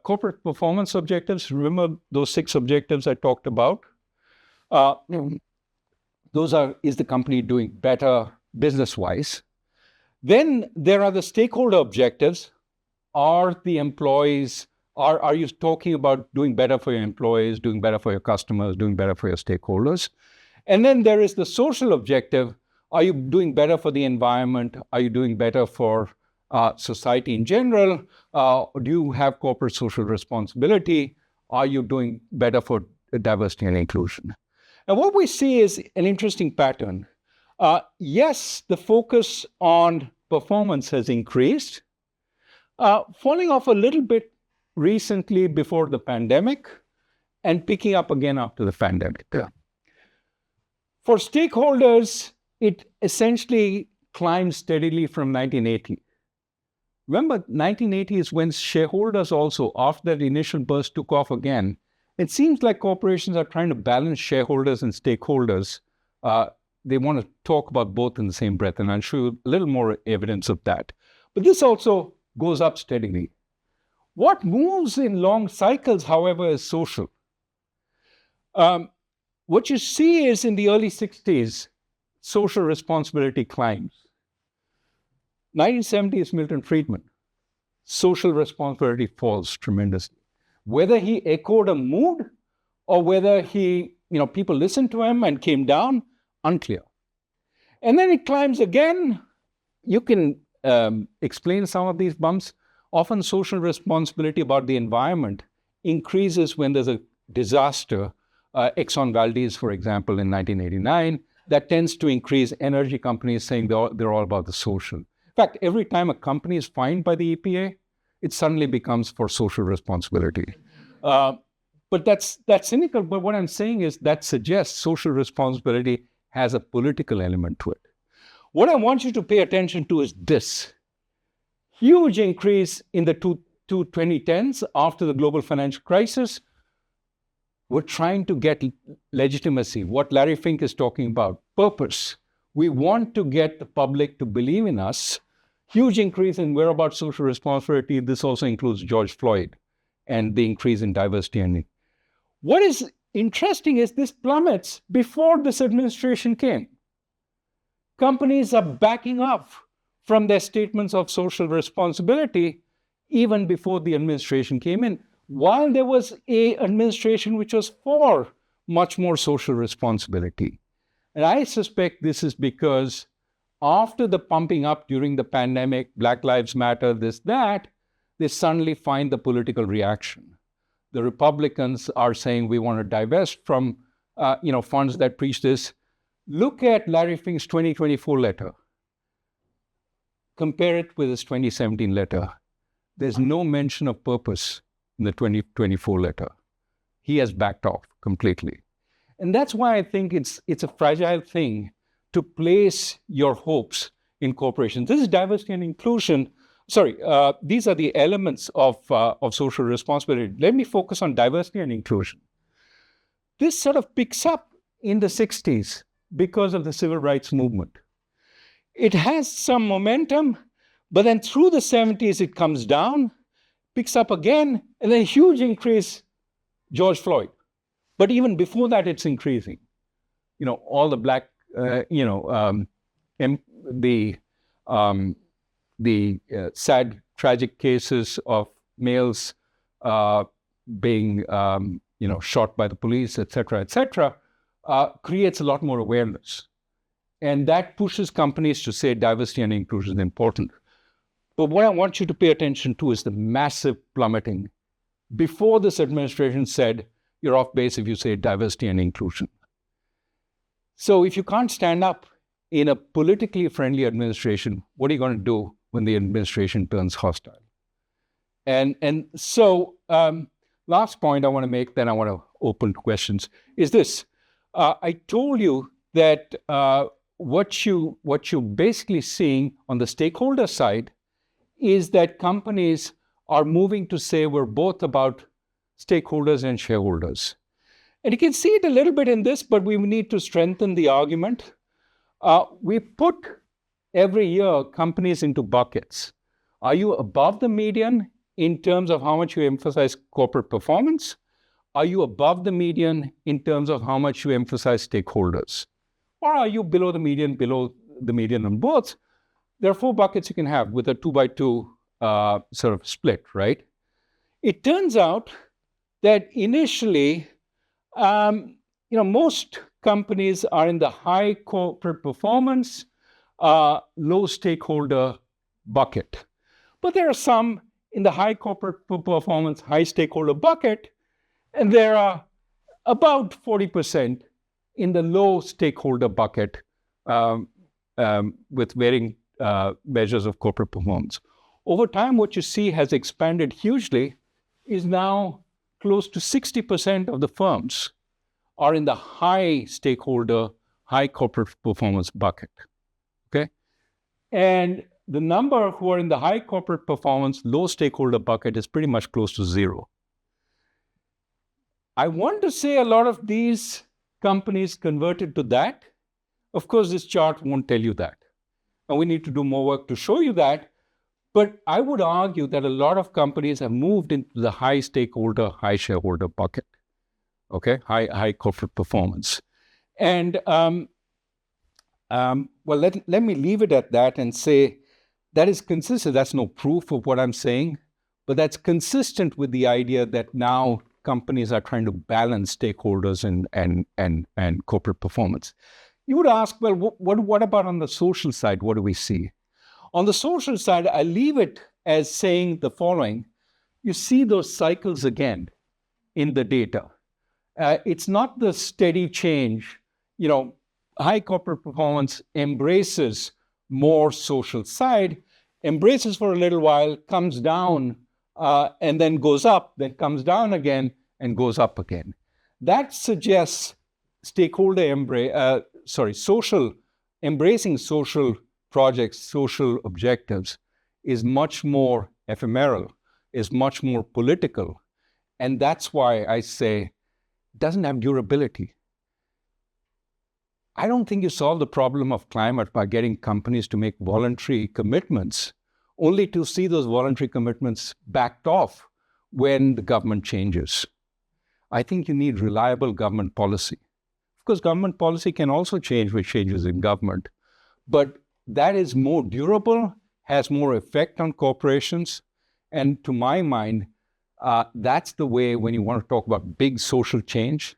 corporate performance objectives. Remember those 6 objectives I talked about? Is the company doing better business-wise? Then there are the stakeholder objectives. Are you talking about doing better for your employees, doing better for your customers, doing better for your stakeholders? And then there is the social objective. Are you doing better for the environment? Are you doing better for society in general? Do you have corporate social responsibility? are you doing better for diversity and inclusion? And what we see is an interesting pattern. Yes, the focus on performance has increased, falling off a little bit recently before the pandemic and picking up again after the pandemic. Yeah. For stakeholders, it essentially climbed steadily from 1980. Remember, 1980 is when shareholders also, after that initial burst, took off again. It seems like corporations are trying to balance shareholders and stakeholders. They want to talk about both in the same breath, and I'll show you a little more evidence of that. But this also goes up steadily. What moves in long cycles, however, is social. What you see is in the early 60s, social responsibility climbs. 1970 is Milton Friedman. Social responsibility falls tremendously. Whether he echoed a mood or whether people listened to him and came down, unclear. And then it climbs again. You can explain some of these bumps. Often social responsibility about the environment increases when there's a disaster. Exxon Valdez, for example, in 1989, that tends to increase energy companies saying they're all about the social. In fact, every time a company is fined by the EPA, it suddenly becomes for social responsibility. But that's cynical. But what I'm saying is that suggests social responsibility has a political element to it. What I want you to pay attention to is this. Huge increase in the 2010s after the global financial crisis. We're trying to get legitimacy, what Larry Fink is talking about, purpose. We want to get the public to believe in us. Huge increase in whereabouts social responsibility. This also includes George Floyd and the increase in diversity. And what is interesting is this plummets before this administration came. Companies are backing off from their statements of social responsibility even before the administration came in, while there was an administration which was for much more social responsibility. And I suspect this is because after the pumping up during the pandemic, Black Lives Matter, this, that, they suddenly find the political reaction. The Republicans are saying we want to divest from funds that preach this. Look at Larry Fink's 2024 letter. Compare it with his 2017 letter. There's no mention of purpose in the 2024 letter. He has backed off completely. And that's why I think it's a fragile thing to place your hopes in corporations. This is diversity and inclusion. These are the elements of social responsibility. Let me focus on diversity and inclusion. This sort of picks up in the 60s because of the civil rights movement. It has some momentum, but then through the 70s it comes down, picks up again, and then a huge increase, George Floyd. But even before that, it's increasing. All the black, the sad, tragic cases of males being, shot by the police, et cetera, creates a lot more awareness. And that pushes companies to say diversity and inclusion is important. But what I want you to pay attention to is the massive plummeting. Before this administration said, you're off base if you say diversity and inclusion. So if you can't stand up in a politically friendly administration, what are you going to do when the administration turns hostile? And so last point I want to make, then I want to open to questions, is this. I told you that what you're basically seeing on the stakeholder side is that companies are moving to say we're both about stakeholders and shareholders. And you can see it a little bit in this, but we need to strengthen the argument. We put every year companies into buckets. Are you above the median in terms of how much you emphasize corporate performance? Are you above the median in terms of how much you emphasize stakeholders? Or are you below the median on both? There are 4 buckets you can have with a 2x2 sort of split, right? It turns out that initially, most companies are in the high corporate performance, low stakeholder bucket. But there are some in the high corporate performance, high stakeholder bucket, And there are about 40% in the low stakeholder bucket with varying measures of corporate performance. Over time, what you see has expanded hugely is now close to 60% of the firms are in the high stakeholder, high corporate performance bucket, okay? And the number who are in the high corporate performance, low stakeholder bucket is pretty much close to zero. I want to say a lot of these companies converted to that. Of course, this chart won't tell you that. And we need to do more work to show you that. But I would argue that a lot of companies have moved into the high stakeholder, high shareholder bucket, okay? High corporate performance. And well, let me leave it at that and say that is consistent. That's no proof of what I'm saying, but that's consistent with the idea that now companies are trying to balance stakeholders and corporate performance. You would ask, well, what about on the social side? What do we see? On the social side, I leave it as saying the following. You see those cycles again in the data. It's not the steady change. You know, high corporate performance embraces more social side, embraces for a little while, comes down, and then goes up, then comes down again, and goes up again. That suggests embracing social projects, social objectives is much more ephemeral, is much more political. And that's why I say it doesn't have durability. I don't think you solve the problem of climate by getting companies to make voluntary commitments, only to see those voluntary commitments backed off when the government changes. I think you need reliable government policy. Of course, government policy can also change with changes in government, but that is more durable, has more effect on corporations. And to my mind, that's the way when you want to talk about big social change,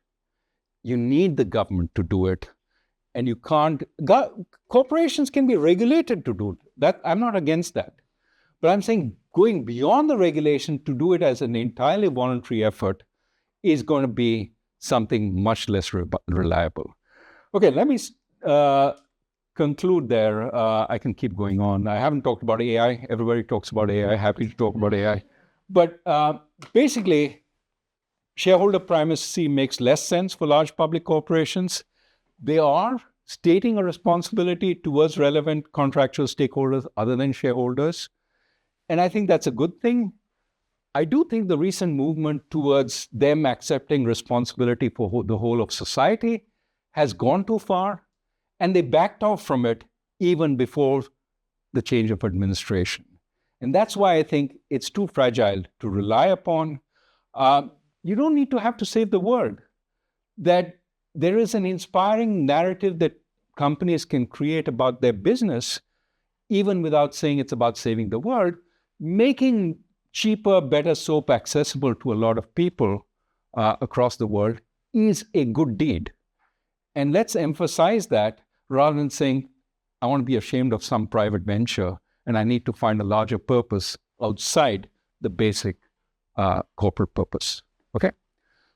you need the government to do it. And you can't, corporations can be regulated to do that. I'm not against that. But I'm saying going beyond the regulation to do it as an entirely voluntary effort is going to be something much less reliable. Okay, let me conclude there. I can keep going on. I haven't talked about AI. Everybody talks about AI. Happy to talk about AI. But basically, shareholder primacy makes less sense for large public corporations. They are stating a responsibility towards relevant contractual stakeholders other than shareholders. And I think that's a good thing. I do think the recent movement towards them accepting responsibility for the whole of society has gone too far, and they backed off from it even before the change of administration. And that's why I think it's too fragile to rely upon. You don't need to have to save the world. That there is an inspiring narrative that companies can create about their business, even without saying it's about saving the world. Making cheaper, better soap accessible to a lot of people across the world is a good deed. And let's emphasize that rather than saying, I want to be ashamed of some private venture and I need to find a larger purpose outside the basic corporate purpose. Okay?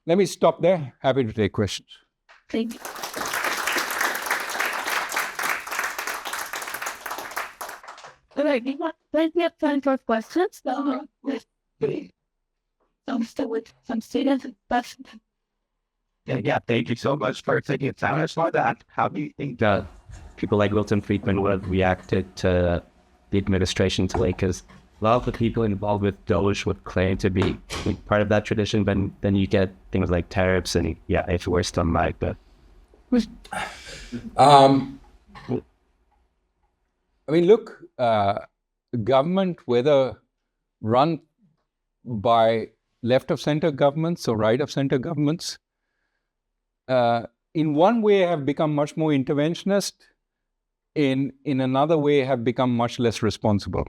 Let me stop there. Happy to take questions. Thank you. All right, we have plenty of time for questions. I'm still with some students. Yeah, thank you so much for taking time for that. How do you think that people like Milton Friedman would have reacted to the administration's way? Because a lot of the people involved with Doge would claim to be part of that tradition, but then you get things like tariffs and if it were done like that. I mean, look, government, whether run by left of center governments or right of center governments, in one way have become much more interventionist, in another way have become much less responsible.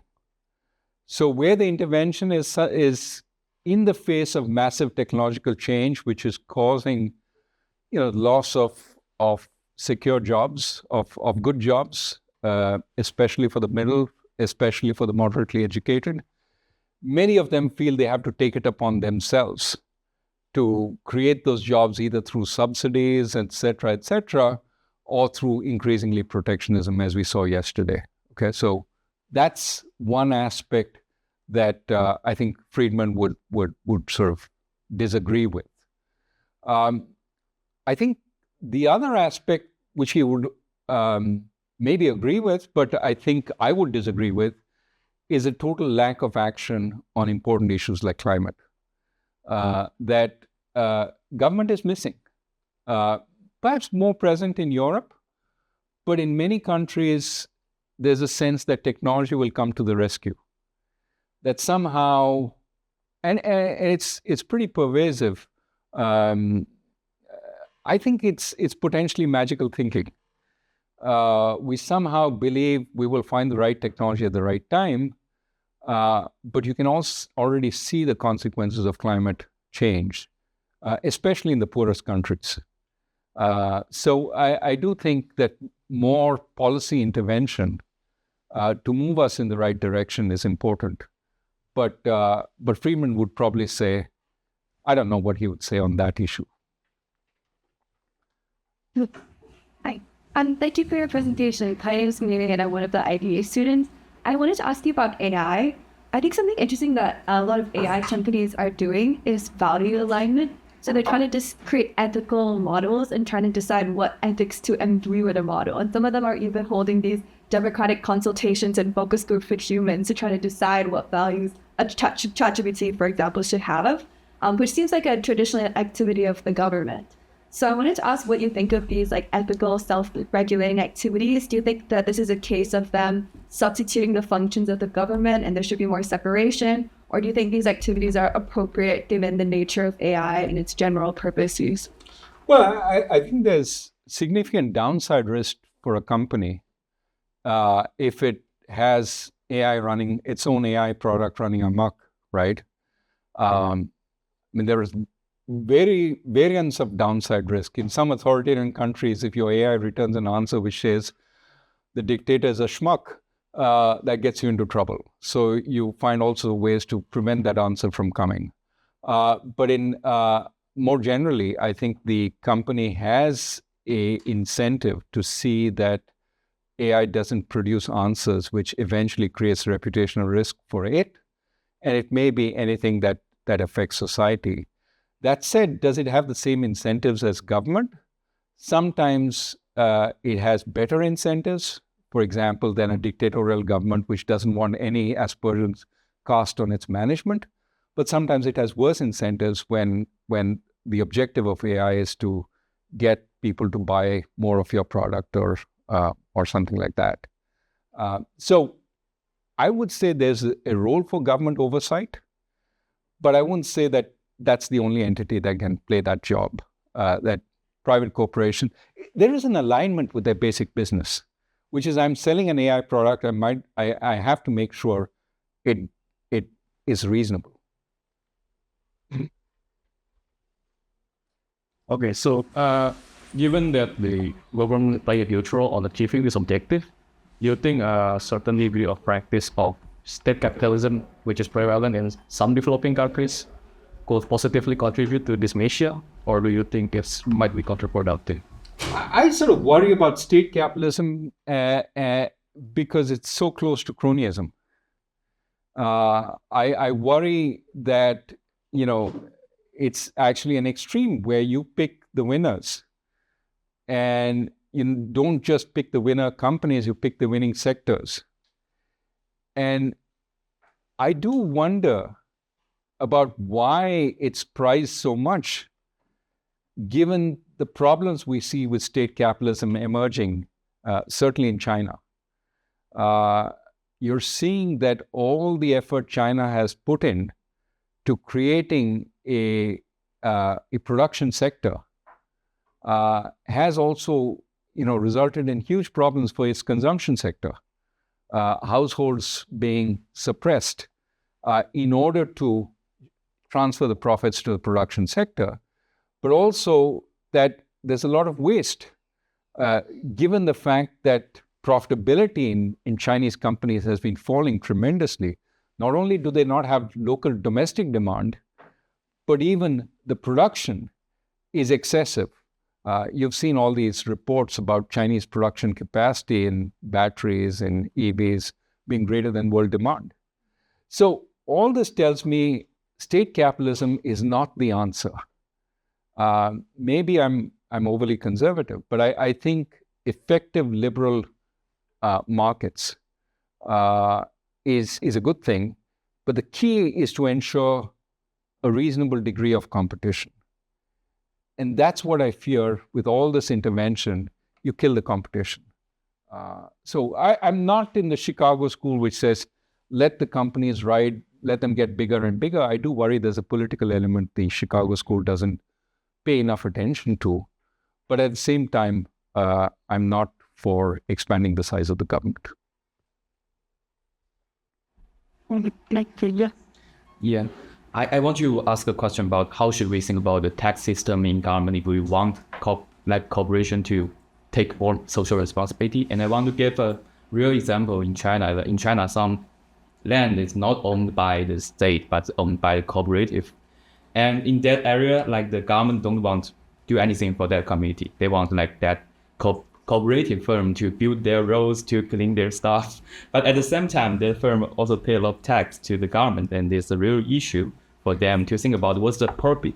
So where the intervention is in the face of massive technological change, which is causing, loss of secure jobs, of good jobs, especially for the middle, especially for the moderately educated, many of them feel they have to take it upon themselves to create those jobs either through subsidies, et cetera, or through increasingly protectionism, as we saw yesterday. Okay, so that's one aspect that I think Friedman would sort of disagree with. I think the other aspect which he would maybe agree with, but I think I would disagree with, is a total lack of action on important issues like climate that government is missing. Perhaps more present in Europe, but in many countries, there's a sense that technology will come to the rescue. That somehow, and it's pretty pervasive. I think it's potentially magical thinking. We somehow believe we will find the right technology at the right time, but you can also already see the consequences of climate change, especially in the poorest countries. So I do think that more policy intervention to move us in the right direction is important. But Friedman would probably say, I don't know what he would say on that issue. Hi. Thank you for your presentation. My name is Mary and I'm one of the IBA students. I wanted to ask you about AI. I think something interesting that a lot of AI companies are doing is value alignment. So they're trying to just create ethical models and trying to decide what ethics to imbue with a model. And some of them are even holding these democratic consultations and focus groups with humans to try to decide what values a ChatGPT, for example, should have, which seems like a traditional activity of the government. So I wanted to ask what you think of these like ethical self-regulating activities. Do you think that this is a case of them substituting the functions of the government and there should be more separation? Or do you think these activities are appropriate given the nature of AI and its general purpose use? Well, I think there's significant downside risk for a company if it has AI running, its own AI product running amok, right? I mean, there is variance of downside risk. In some authoritarian countries, if your AI returns an answer which says the dictator is a schmuck, that gets you into trouble. So you find also ways to prevent that answer from coming. But in more generally, I think the company has a incentive to see that AI doesn't produce answers which eventually creates reputational risk for it. And it may be anything that affects society. That said, does it have the same incentives as government? Sometimes it has better incentives, for example, than a dictatorial government which doesn't want any aspersions cast on its management. But sometimes it has worse incentives when the objective of AI is to get people to buy more of your product or something like that. So I would say there's a role for government oversight, but I wouldn't say that that's the only entity that can play that job, that private corporation. There is an alignment with their basic business, which is I'm selling an AI product. I have to make sure it is reasonable. Okay, so given that the government play a huge role on achieving this objective, you think a certain degree of practice of state capitalism, which is prevalent in some developing countries, could positively contribute to this measure, or do you think it might be counterproductive? I sort of worry about state capitalism because it's so close to cronyism. I worry that, it's actually an extreme where you pick the winners. And you don't just pick the winner companies, you pick the winning sectors. And I do wonder about why it's prized so much, given the problems we see with state capitalism emerging, certainly in China. You're seeing that all the effort China has put in to creating a production sector has also, resulted in huge problems for its consumption sector. Households being suppressed in order to transfer the profits to the production sector, but also that there's a lot of waste, given the fact that profitability in Chinese companies has been falling tremendously. Not only do they not have local domestic demand, but even the production is excessive. You've seen all these reports about Chinese production capacity in batteries and EVs being greater than world demand. So all this tells me state capitalism is not the answer. Maybe I'm overly conservative, but I think effective liberal markets is a good thing. But the key is to ensure a reasonable degree of competition. And that's what I fear with all this intervention. You kill the competition. So I'm not in the Chicago school which says, let the companies ride, let them get bigger and bigger. I do worry there's a political element the Chicago school doesn't pay enough attention to. But at the same time, I'm not for expanding the size of the government. Yeah. I want you to ask a question about how should we think about the tax system in government if we want corporation to take more social responsibility. And I want to give a real example in China. In China, some land is not owned by the state, but owned by the cooperative. And in that area, like the government don't want to do anything for that community. They want like that cooperative firm to build their roads, to clean their stuff. But at the same time, their firm also pay a lot of tax to the government. And there's a real issue for them to think about what's the appropriate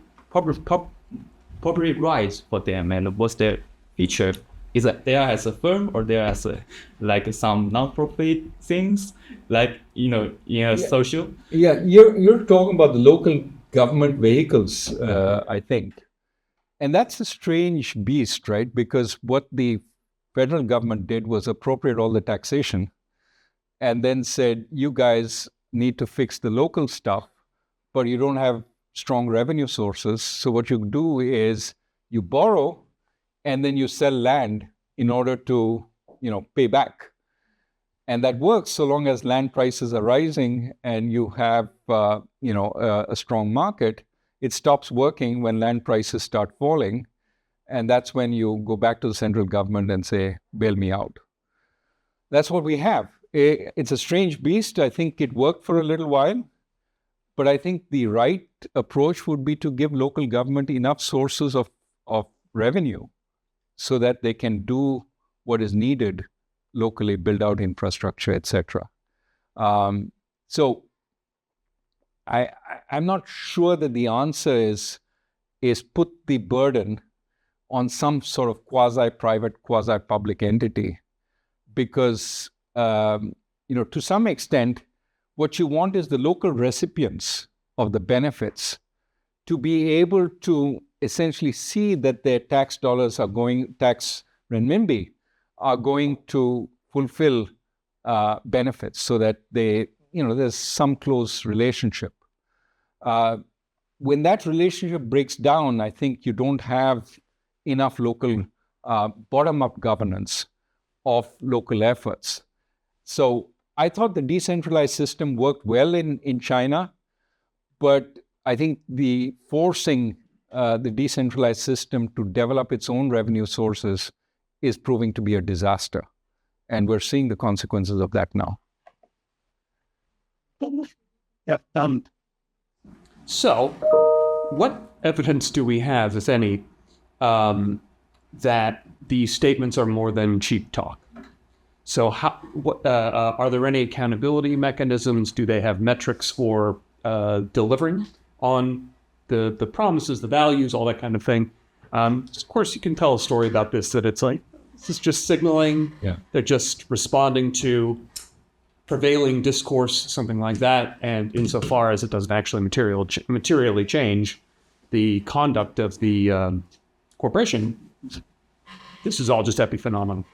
rights for them and what's their feature. Is that there as a firm or there as a, like some non-profit things, like, social? Yeah, you're talking about the local government vehicles, I think. And that's a strange beast, right? Because what the federal government did was appropriate all the taxation and then said, you guys need to fix the local stuff, but you don't have strong revenue sources. So what you do is you borrow and then you sell land in order to, pay back. And that works so long as land prices are rising and you have, a strong market. It stops working when land prices start falling. And that's when you go back to the central government and say, bail me out. That's what we have. It's a strange beast. I think it worked for a little while. But I think the right approach would be to give local government enough sources of revenue so that they can do what is needed locally, build out infrastructure, etc. So I'm not sure that the answer is put the burden on some sort of quasi-private, quasi-public entity, because to some extent, what you want is the local recipients of the benefits to be able to essentially see that their tax dollars are going, tax renminbi, are going to fulfill benefits so that they, there's some close relationship. When that relationship breaks down, I think you don't have enough local bottom-up governance of local efforts. So I thought the decentralized system worked well in China, but I think the forcing the decentralized system to develop its own revenue sources is proving to be a disaster. And we're seeing the consequences of that now. Yeah. So what evidence do we have, if any, that these statements are more than cheap talk? So are there any accountability mechanisms? Do they have metrics for delivering on the promises, the values, all that kind of thing? Of course, you can tell a story about this, that it's like, this is just signaling. Yeah. They're just responding to prevailing discourse, something like that. And insofar as it doesn't actually materially change the conduct of the corporation, this is all just epiphenomenon.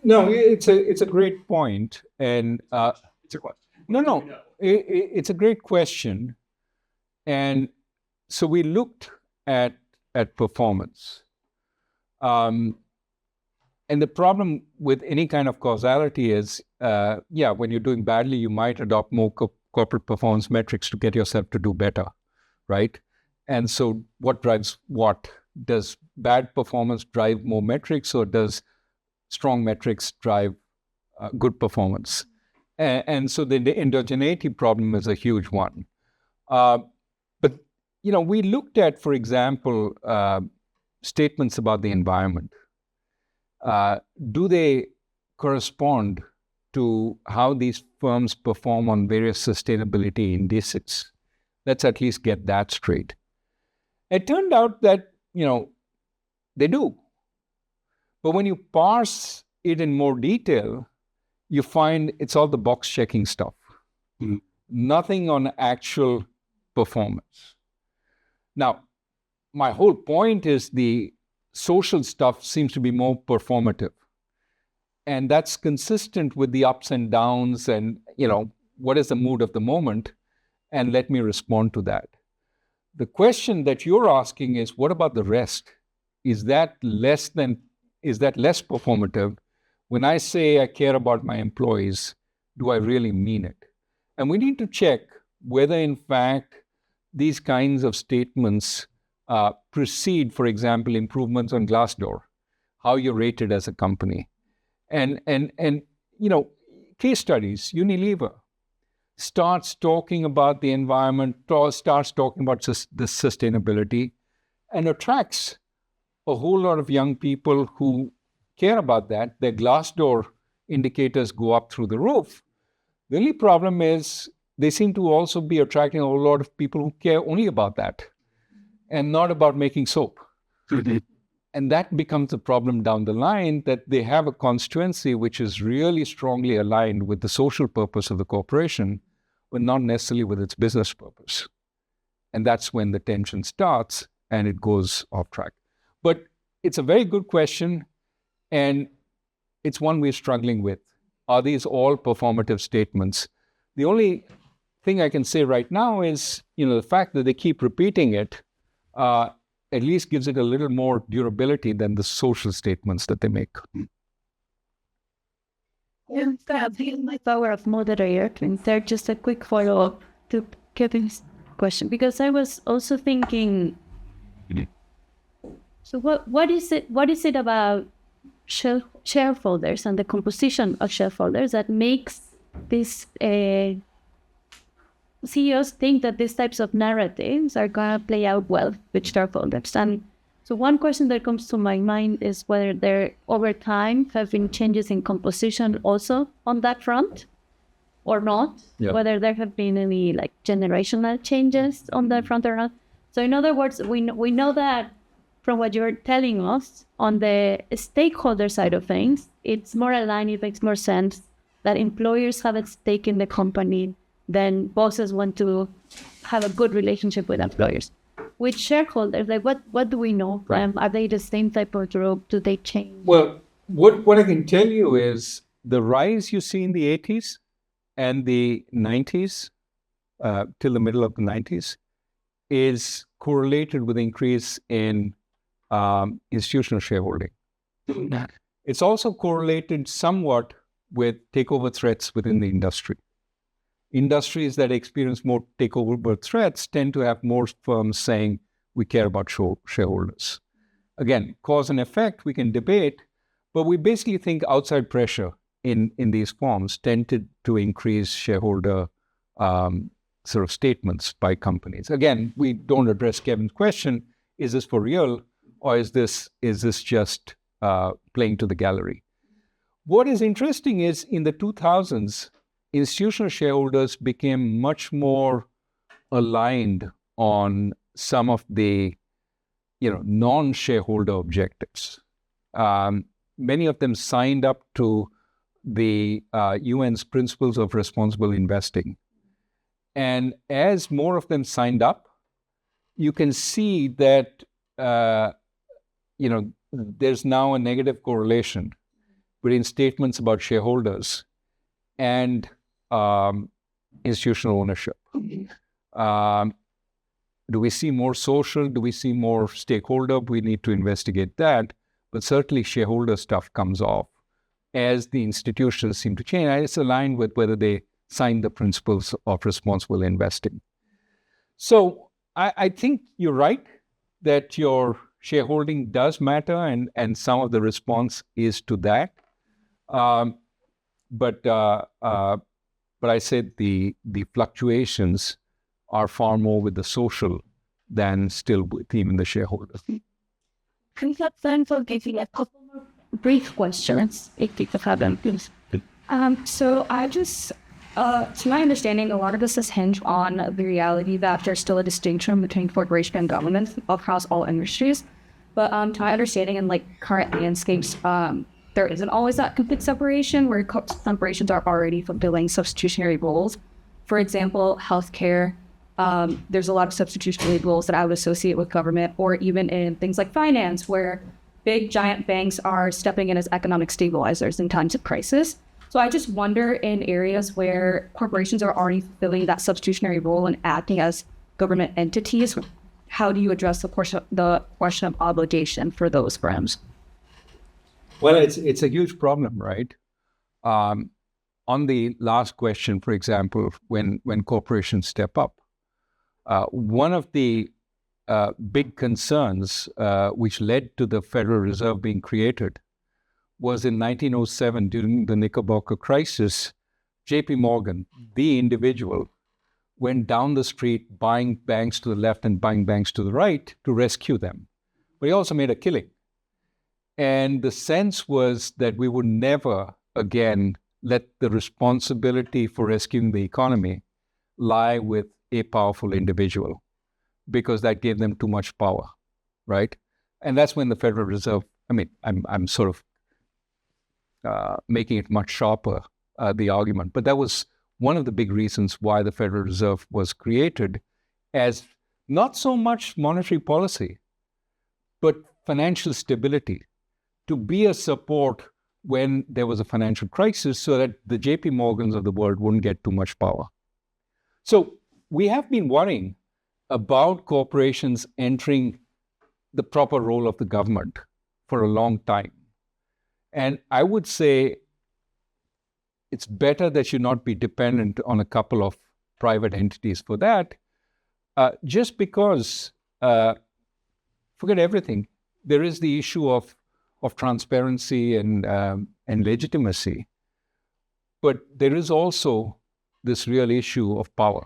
No, it's a great point, and it's a question. No, it's a great question, and so we looked at performance, and the problem with any kind of causality is, when you're doing badly, you might adopt more corporate performance metrics to get yourself to do better, right? And so, what drives what? Does bad performance drive more metrics, or does strong metrics drive good performance? And so the endogeneity problem is a huge one. But, we looked at, for example, statements about the environment. Do they correspond to how these firms perform on various sustainability indices? Let's at least get that straight. It turned out that, they do. But when you parse it in more detail, you find it's all the box checking stuff. Mm-hmm. Nothing on actual performance. Now, my whole point is the social stuff seems to be more performative. And that's consistent with the ups and downs and, what is the mood of the moment? And let me respond to that. The question that you're asking is, what about the rest? Is that less performative? When I say I care about my employees, do I really mean it? And we need to check whether, in fact, these kinds of statements precede, for example, improvements on Glassdoor, how you're rated as a company. And case studies, Unilever starts talking about the environment, starts talking about the sustainability, and attracts a whole lot of young people who care about that. Their Glassdoor indicators go up through the roof. The only problem is they seem to also be attracting a whole lot of people who care only about that and not about making soap. And that becomes a problem down the line, that they have a constituency which is really strongly aligned with the social purpose of the corporation, but not necessarily with its business purpose. And that's when the tension starts and it goes off track. But it's a very good question, and it's one we're struggling with. Are these all performative statements? The only thing I can say right now is, the fact that they keep repeating it at least gives it a little more durability than the social statements that they make. My power of moderator to insert just a quick follow-up to Kevin's question, because I was also thinking, so what is it about shareholders and the composition of shareholders that makes these CEOs think that these types of narratives are going to play out well with shareholders? And so one question that comes to my mind is whether there, over time, have been changes in composition also on that front or not, whether there have been any generational changes on that front or not. So in other words, we know that from what you're telling us on the stakeholder side of things, it's more aligned, it makes more sense that employers have a stake in the company than bosses want to have a good relationship with employers. With shareholders, what do we know? Right. Are they the same type of group? Do they change? Well, what I can tell you is the rise you see in the 80s and the 90s, till the middle of the 90s, is correlated with increase in institutional shareholding. It's also correlated somewhat with takeover threats within the industry. Industries that experience more takeover threats tend to have more firms saying, we care about shareholders. Again, cause and effect, we can debate, but we basically think outside pressure in these forms tended to increase shareholder sort of statements by companies. Again, we don't address Kevin's question, is this for real, or is this just playing to the gallery? What is interesting is in the 2000s, institutional shareholders became much more aligned on some of the, non-shareholder objectives. Many of them signed up to the UN's Principles of Responsible Investing. And as more of them signed up, you can see that, there's now a negative correlation between statements about shareholders and institutional ownership. Do we see more social? Do we see more stakeholder? We need to investigate that. But certainly shareholder stuff comes off as the institutions seem to change. And it's aligned with whether they sign the principles of responsible investing. So I think you're right that your shareholding does matter, and some of the response is to that. But I said the fluctuations are far more with the social than still with even the shareholders. Can you have time for giving a couple more brief questions, if you could have them, please? So I just, to my understanding, a lot of this is hinged on the reality that there's still a distinction between corporation and government across all industries. But to my understanding in like current landscapes, there isn't always that complete separation where corporations are already fulfilling substitutionary roles. For example, healthcare, there's a lot of substitutionary roles that I would associate with government, or even in things like finance, where big giant banks are stepping in as economic stabilizers in times of crisis. So I just wonder, in areas where corporations are already fulfilling that substitutionary role and acting as government entities, how do you address the question of obligation for those firms? Well, it's a huge problem, right? On the last question, for example, when corporations step up, one of the big concerns which led to the Federal Reserve being created was in 1907 during the Knickerbocker crisis. J.P. Morgan, the individual, went down the street buying banks to the left and buying banks to the right to rescue them. But he also made a killing. And the sense was that we would never again let the responsibility for rescuing the economy lie with a powerful individual, because that gave them too much power, right? And that's when the Federal Reserve, I'm sort of making it much sharper, the argument. But that was one of the big reasons why the Federal Reserve was created, as not so much monetary policy, but financial stability, to be a support when there was a financial crisis so that the JP Morgans of the world wouldn't get too much power. So we have been worrying about corporations entering the proper role of the government for a long time. And I would say it's better that you not be dependent on a couple of private entities for that, just because, forget everything, there is the issue of transparency and legitimacy. But there is also this real issue of power.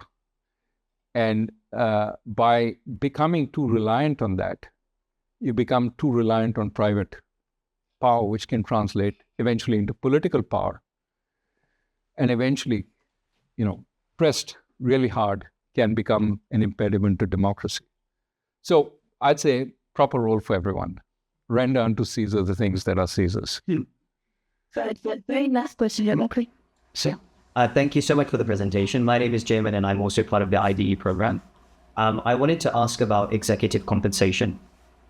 And by becoming too reliant on that, you become too reliant on private power, which can translate eventually into political power. And eventually, pressed really hard, can become an impediment to democracy. So I'd say proper role for everyone. Render unto Caesar the things that are Caesar's. Very last question. Thank you so much for the presentation. My name is Jamin, and I'm also part of the IDE program. I wanted to ask about executive compensation,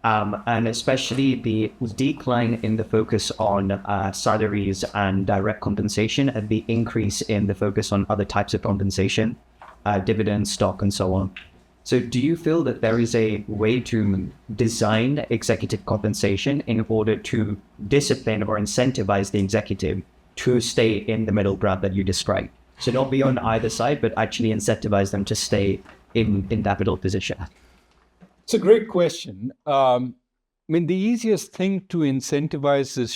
and especially the decline in the focus on salaries and direct compensation, and the increase in the focus on other types of compensation, dividends, stock, and so on. So do you feel that there is a way to design executive compensation in order to discipline or incentivize the executive to stay in the middle ground that you described? So not be on either side, but actually incentivize them to stay in that middle position. It's a great question. The easiest thing to incentivize is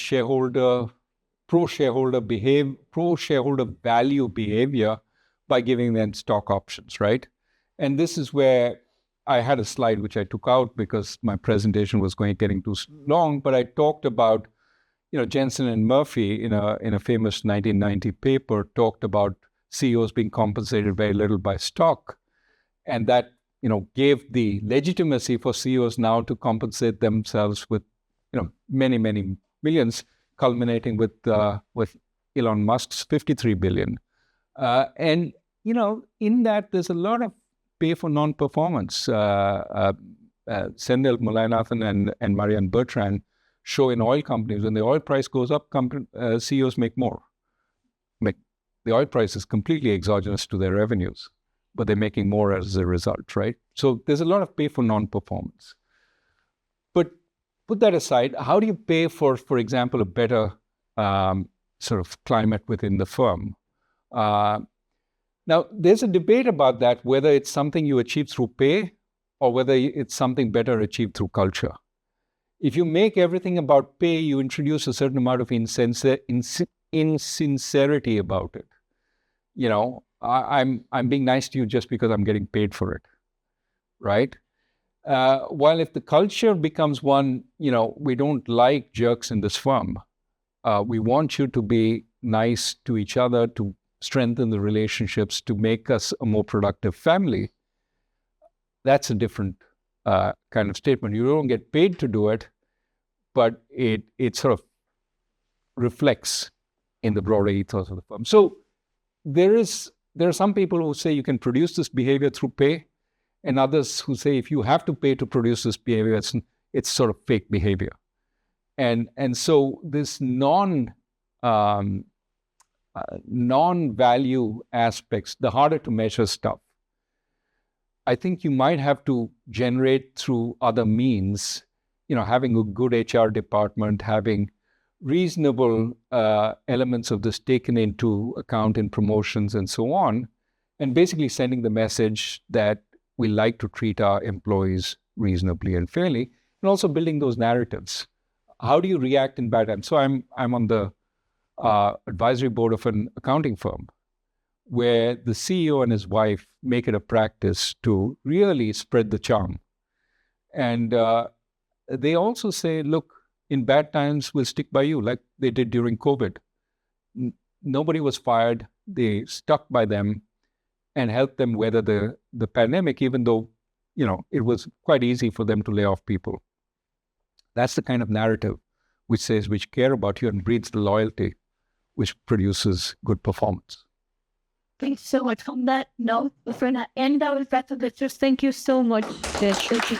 pro-shareholder value behavior by giving them stock options, right? And this is where I had a slide which I took out because my presentation was getting too long, but I talked about, Jensen and Murphy in a famous 1990 paper talked about CEOs being compensated very little by stock. And that, gave the legitimacy for CEOs now to compensate themselves with, many, many millions, culminating with Elon Musk's 53 billion. And, in that, there's a lot of pay for non-performance. Sendil Mullainathan and Marianne Bertrand show in oil companies, when the oil price goes up, CEOs make more. The oil price is completely exogenous to their revenues, but they're making more as a result, right? So there's a lot of pay for non-performance. But put that aside, how do you pay for example, a better sort of climate within the firm? Now, there's a debate about that, whether it's something you achieve through pay or whether it's something better achieved through culture. If you make everything about pay, you introduce a certain amount of insincerity about it. I'm being nice to you just because I'm getting paid for it, right? While if the culture becomes one, we don't like jerks in this firm. We want you to be nice to each other, to strengthen the relationships, to make us a more productive family. That's a different kind of statement. You don't get paid to do it, but it sort of reflects in the broader ethos of the firm. So there are some people who say you can produce this behavior through pay, and others who say if you have to pay to produce this behavior, it's sort of fake behavior. And so this non-value aspects, the harder to measure stuff, I think you might have to generate through other means, having a good HR department, having reasonable elements of this taken into account in promotions and so on, and basically sending the message that we like to treat our employees reasonably and fairly, and also building those narratives. How do you react in bad times? So I'm on the advisory board of an accounting firm where the CEO and his wife make it a practice to really spread the charm. And they also say, look, in bad times, we'll stick by you, like they did during COVID. Nobody was fired. They stuck by them and helped them weather the pandemic, even though, it was quite easy for them to lay off people. That's the kind of narrative which care about you and breeds the loyalty, which produces good performance. Thanks so much. On that note, we're going to end our better lectures. Thank you so much. Thank you.